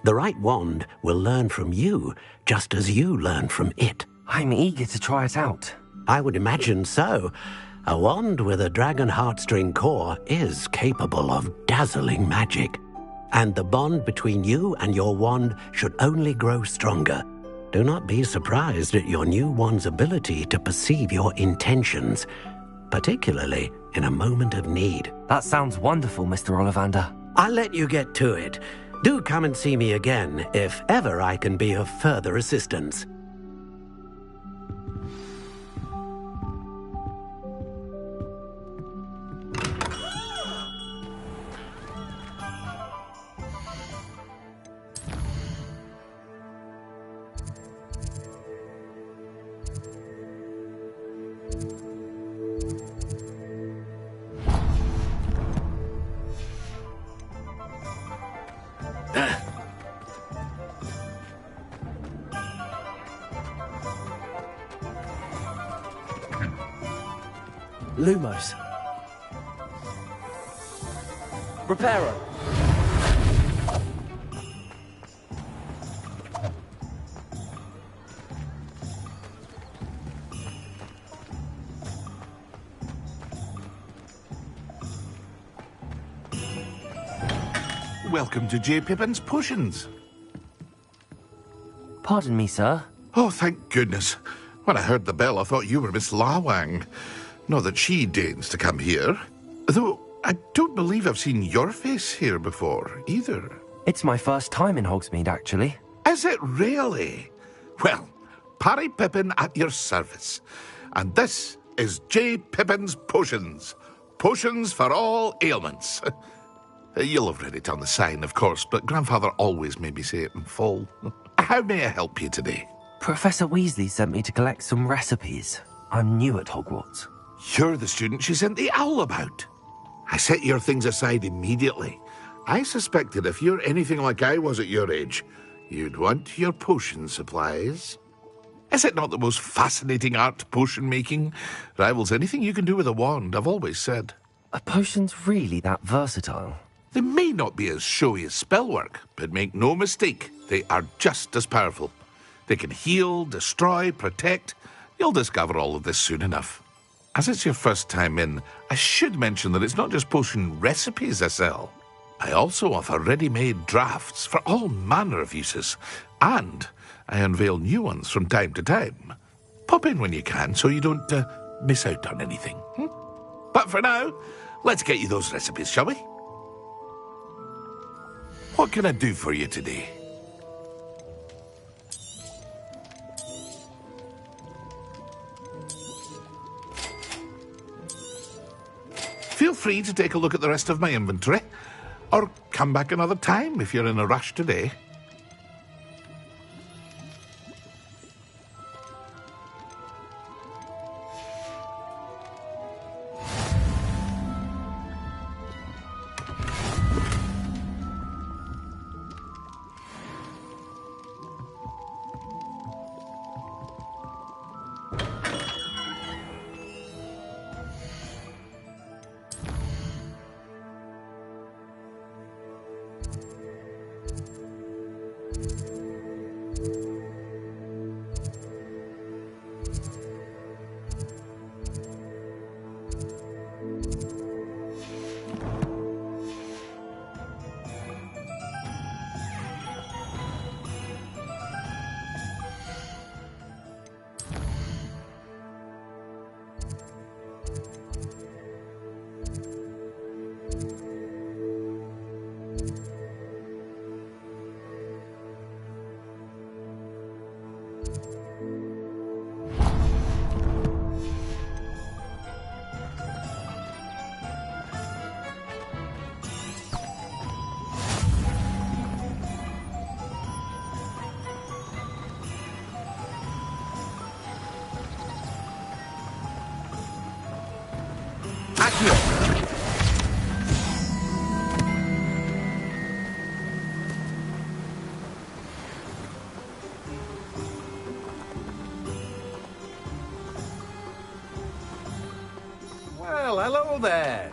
Speaker 12: The right wand will learn from you, just as you learn from it.
Speaker 2: I'm eager to try it out.
Speaker 12: I would imagine so. A wand with a dragon heartstring core is capable of dazzling magic. And the bond between you and your wand should only grow stronger. Do not be surprised at your new wand's ability to perceive your intentions, particularly in a moment of need.
Speaker 2: That sounds wonderful, Mr. Ollivander.
Speaker 12: I'll let you get to it. Do come and see me again if ever I can be of further assistance.
Speaker 16: Lumos. Reparo.
Speaker 7: Welcome to J. Pippin's Potions.
Speaker 2: Pardon me, sir.
Speaker 7: Oh, thank goodness. When I heard the bell, I thought you were Miss Lawang. Not that she deigns to come here. Though, I don't believe I've seen your face here before, either.
Speaker 2: It's my first time in Hogsmeade, actually.
Speaker 7: Is it really? Well, Parry Pippin at your service. And this is J. Pippin's Potions. Potions for all ailments. You'll have read it on the sign, of course, but Grandfather always made me say it in full. How may I help you today?
Speaker 2: Professor Weasley sent me to collect some recipes. I'm new at Hogwarts.
Speaker 7: You're the student she sent the owl about. I set your things aside immediately. I suspected if you're anything like I was at your age, you'd want your potion supplies. Is it not the most fascinating art, potion making? Rivals anything you can do with a wand, I've always said.
Speaker 2: Are potions really that versatile?
Speaker 7: They may not be as showy as spellwork, but make no mistake, they are just as powerful. They can heal, destroy, protect. You'll discover all of this soon enough. As it's your first time in, I should mention that it's not just potion recipes I sell. I also offer ready-made drafts for all manner of uses, and I unveil new ones from time to time. Pop in when you can so you don't miss out on anything. But for now, let's get you those recipes, shall we? What can I do for you today? Feel free to take a look at the rest of my inventory, or come back another time if you're in a rush today.
Speaker 12: Accio! Well, hello there.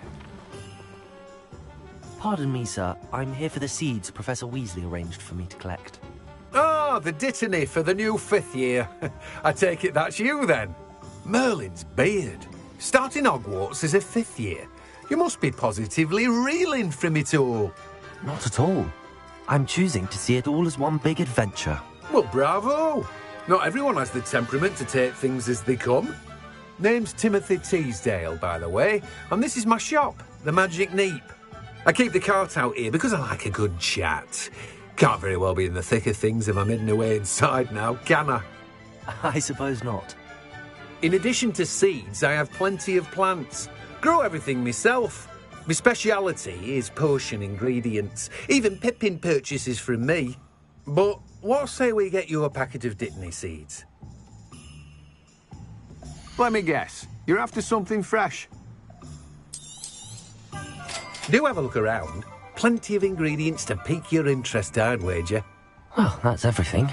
Speaker 2: Pardon me, sir. I'm here for the seeds Professor Weasley arranged for me to collect.
Speaker 12: Ah, the dittany for the new 5th year. I take it that's you, then. Merlin's beard. Starting Hogwarts as a 5th year. You must be positively reeling from it all.
Speaker 2: Not at all. I'm choosing to see it all as one big adventure.
Speaker 12: Well, bravo. Not everyone has the temperament to take things as they come. Name's Timothy Teasdale, by the way, and this is my shop, the Magic Neep. I keep the cart out here because I like a good chat. Can't very well be in the thick of things if I'm hidden away inside now, can I?
Speaker 2: I suppose not.
Speaker 12: In addition to seeds, I have plenty of plants. Grow everything myself. My speciality is potion ingredients. Even Pippin purchases from me. But what say we get you a packet of Dittany seeds?
Speaker 20: Let me guess. You're after something fresh.
Speaker 12: Do have a look around. Plenty of ingredients to pique your interest, I'd wager.
Speaker 2: Well, that's everything.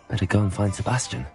Speaker 2: Better go and find Sebastian.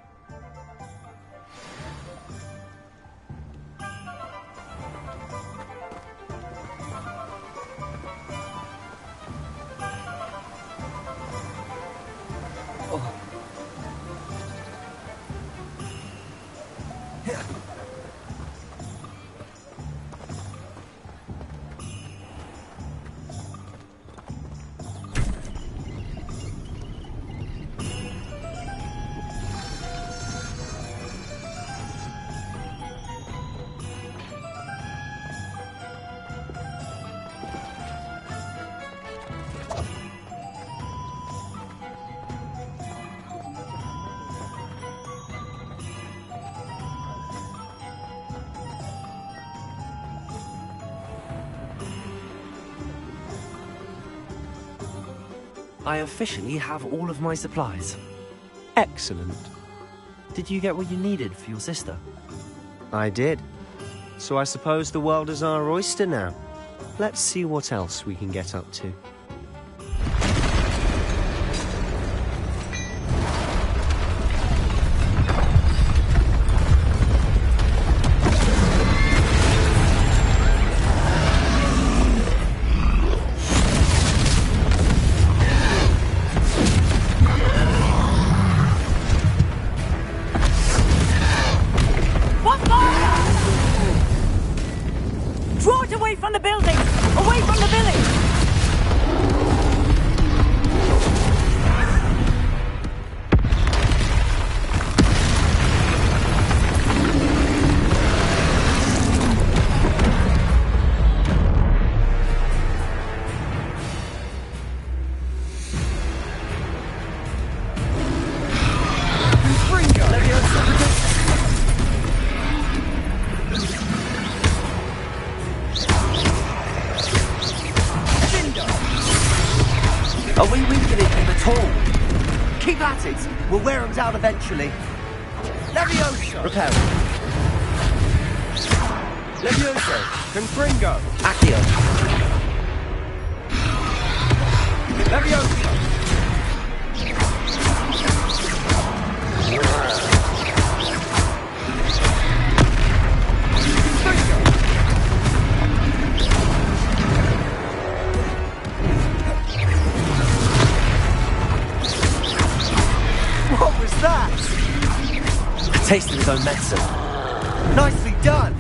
Speaker 2: I officially have all of my supplies.
Speaker 16: Excellent.
Speaker 2: Did you get what you needed for your sister?
Speaker 16: I did. So I suppose the world is our oyster now. Let's see what else we can get up to. Are we weakening him at all? Keep at it. We'll wear him down eventually. Levioso! Repel. Levioso! Confringo!
Speaker 2: Accio!
Speaker 16: Levioso! What was that?
Speaker 2: A taste of his own medicine.
Speaker 16: Nicely done.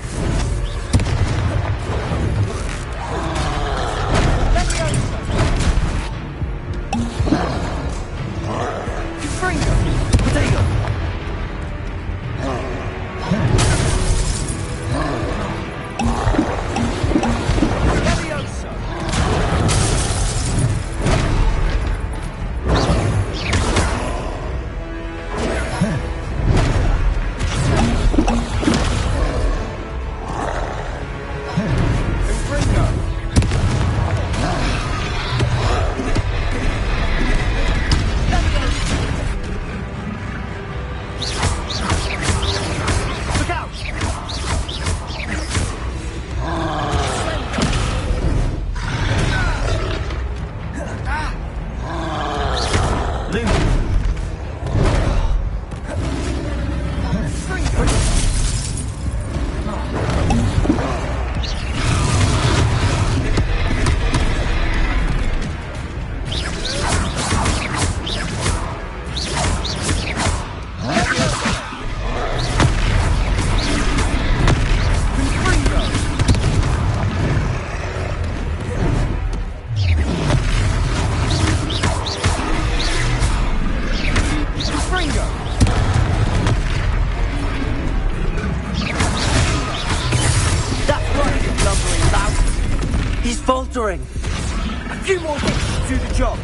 Speaker 16: faltering. A few more hits to do the job.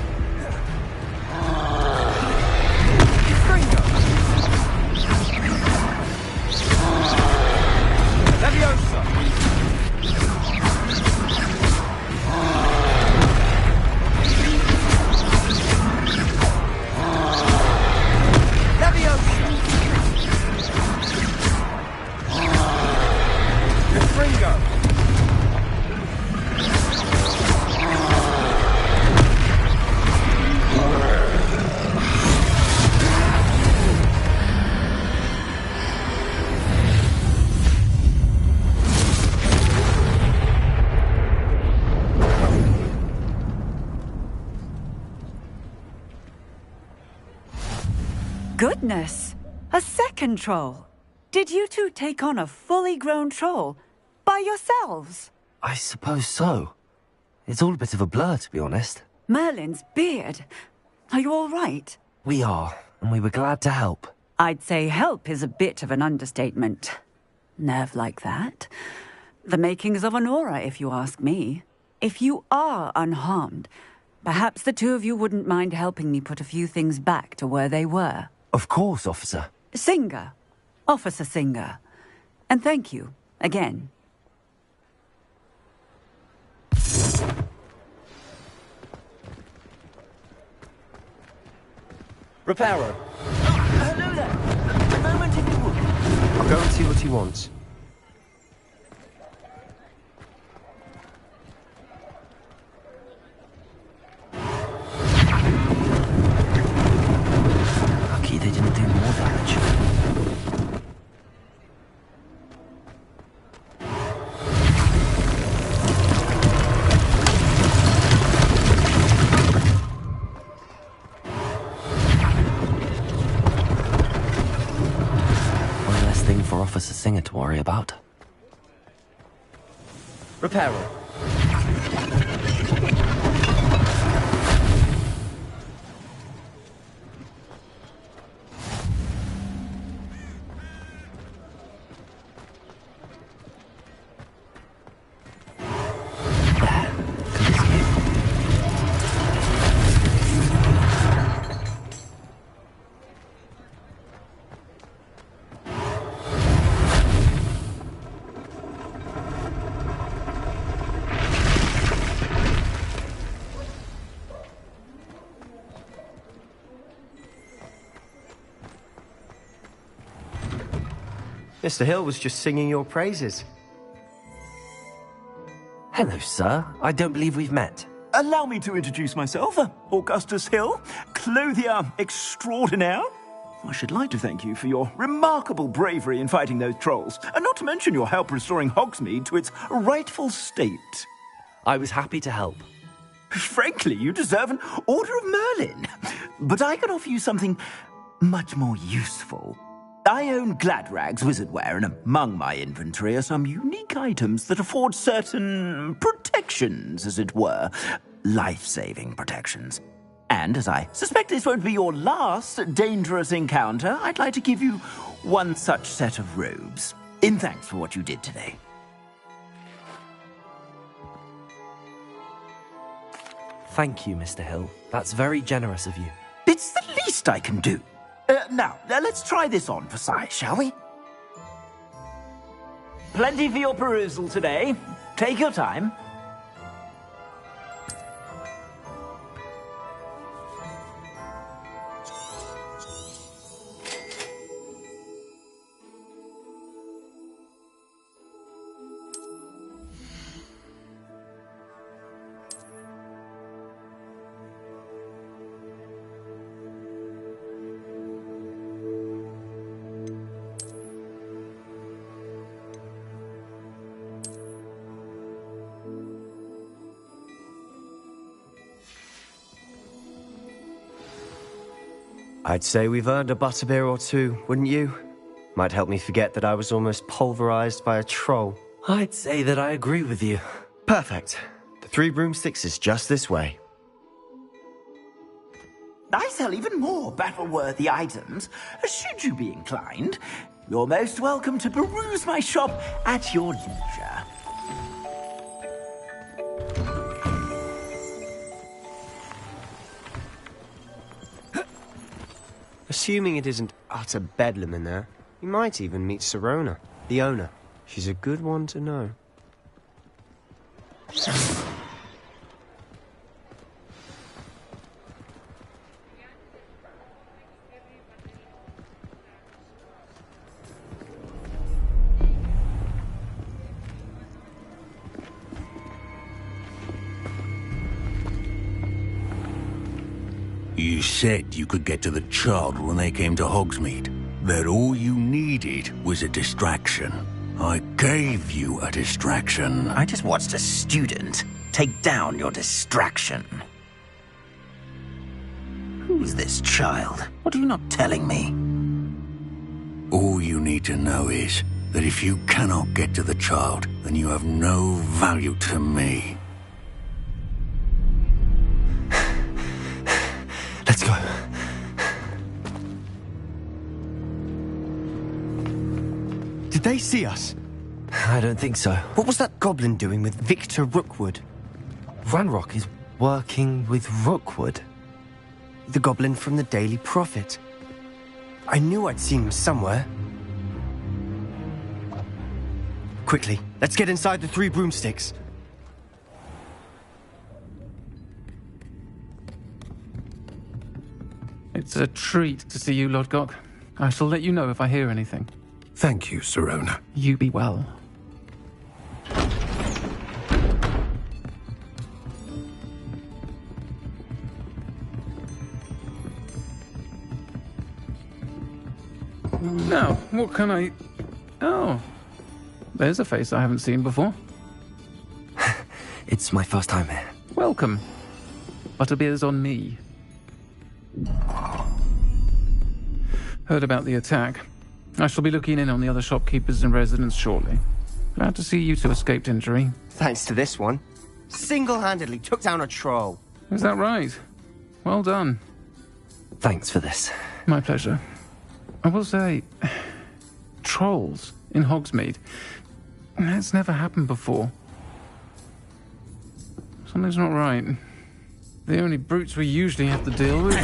Speaker 16: Fringo. Leviosa. Leviosa. Fringo.
Speaker 5: Goodness! A second troll! Did you two take on a fully grown troll? By yourselves?
Speaker 2: I suppose so. It's all a bit of a blur, to be honest.
Speaker 5: Merlin's beard. Are you all right?
Speaker 2: We are, and we were glad to help.
Speaker 5: I'd say help is a bit of an understatement. Nerve like that. The makings of an aura, if you ask me. If you are unharmed, perhaps the two of you wouldn't mind helping me put a few things back to where they were.
Speaker 2: Of course, officer.
Speaker 5: Singer. Officer Singer. And thank you, again.
Speaker 16: Reparo.
Speaker 17: Hello there. A moment if you would.
Speaker 16: I'll go and see what he wants.
Speaker 2: Lucky they didn't do more damage. One less thing for Officer Singer to worry about.
Speaker 16: Reparo. Mr. Hill was just singing your praises.
Speaker 2: Hello, sir. I don't believe we've met.
Speaker 17: Allow me to introduce myself, Augustus Hill, clothier extraordinaire. I should like to thank you for your remarkable bravery in fighting those trolls, and not to mention your help restoring Hogsmeade to its rightful state.
Speaker 2: I was happy to help.
Speaker 17: Frankly, you deserve an Order of Merlin. But I can offer you something much more useful. I own Gladrag's wizardware, and among my inventory are some unique items that afford certain protections, as it were. Life-saving protections. And as I suspect this won't be your last dangerous encounter, I'd like to give you one such set of robes, in thanks for what you did today.
Speaker 2: Thank you, Mr. Hill. That's very generous of you.
Speaker 17: It's the least I can do. Now, let's try this on for size, shall we? Plenty for your perusal today. Take your time.
Speaker 16: I'd say we've earned a butterbeer or two, wouldn't you? Might help me forget that I was almost pulverized by a troll.
Speaker 2: I'd say that I agree with you.
Speaker 16: Perfect. The 3 broomsticks is just this way.
Speaker 17: I sell even more battle-worthy items. Should you be inclined, you're most welcome to peruse my shop at your leisure.
Speaker 16: Assuming it isn't utter bedlam in there, you might even meet Sirona, the owner. She's a good one to know.
Speaker 21: You said you could get to the child when they came to Hogsmeade. That all you needed was a distraction. I gave you a distraction.
Speaker 17: I just watched a student take down your distraction. Who's this child? What are you not telling me?
Speaker 21: All you need to know is that if you cannot get to the child, then you have no value to me.
Speaker 16: Let's go. Did they see us?
Speaker 2: I don't think so.
Speaker 16: What was that goblin doing with Victor Rookwood?
Speaker 2: Ranrock is working with Rookwood.
Speaker 16: The goblin from the Daily Prophet. I knew I'd seen him somewhere. Quickly, let's get inside the 3 broomsticks.
Speaker 22: It's a treat to see you, Lodgok. I shall let you know if I hear anything.
Speaker 19: Thank you, Sirona.
Speaker 22: You be well. Now, what can I... Oh, there's a face I haven't seen before.
Speaker 2: It's my first time here.
Speaker 22: Welcome. Butterbeer's on me. Heard about the attack. I shall be looking in on the other shopkeepers and residents shortly. Glad to see you two escaped injury.
Speaker 16: Thanks to this one. Single-handedly took down a troll.
Speaker 22: Is that right? Well done.
Speaker 2: Thanks for this.
Speaker 22: My pleasure. I will say, trolls in Hogsmeade. That's never happened before. Something's not right. The only brutes we usually have to deal with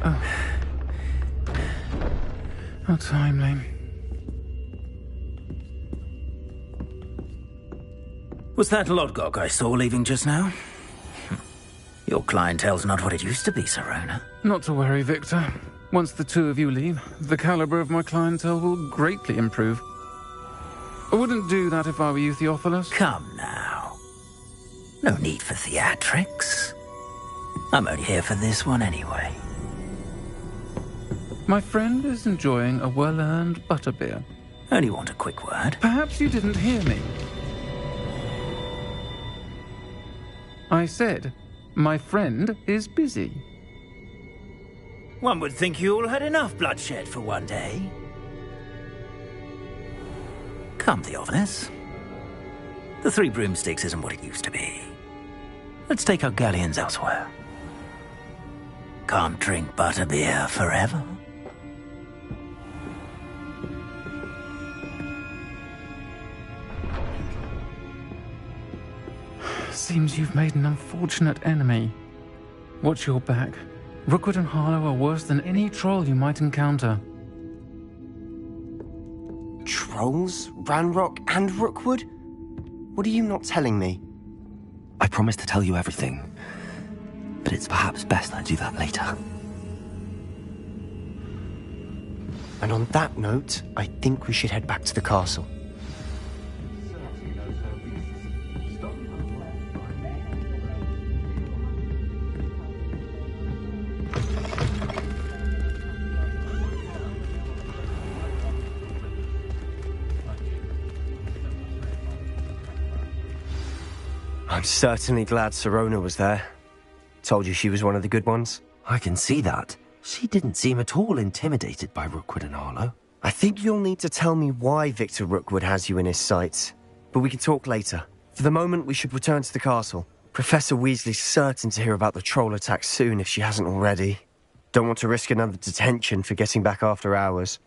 Speaker 22: are... How timely.
Speaker 17: Was that Lodgok I saw leaving just now? Your clientele's not what it used to be, Sirona.
Speaker 22: Not to worry, Victor. Once the 2 of you leave, the caliber of my clientele will greatly improve. I wouldn't do that if I were you, Theophilus.
Speaker 17: Come now. No need for theatrics. I'm only here for this one anyway.
Speaker 22: My friend is enjoying a well-earned butterbeer.
Speaker 17: Only want a quick word.
Speaker 22: Perhaps you didn't hear me. I said, my friend is busy.
Speaker 17: One would think you all had enough bloodshed for one day. Come, Theophilus. The 3 broomsticks isn't what it used to be. Let's take our galleons elsewhere. Can't drink butterbeer forever.
Speaker 22: Seems you've made an unfortunate enemy. Watch your back. Rookwood and Harlow are worse than any troll you might encounter.
Speaker 16: Trolls? Ranrock and Rookwood? What are you not telling me?
Speaker 2: I promise to tell you everything, but it's perhaps best I do that later.
Speaker 16: And on that note, I think we should head back to the castle. I'm certainly glad Sirona was there. Told you she was one of the good ones.
Speaker 2: I can see that. She didn't seem at all intimidated by Rookwood and Harlow.
Speaker 16: I think you'll need to tell me why Victor Rookwood has you in his sights. But we can talk later. For the moment, we should return to the castle. Professor Weasley's certain to hear about the troll attack soon if she hasn't already. Don't want to risk another detention for getting back after hours.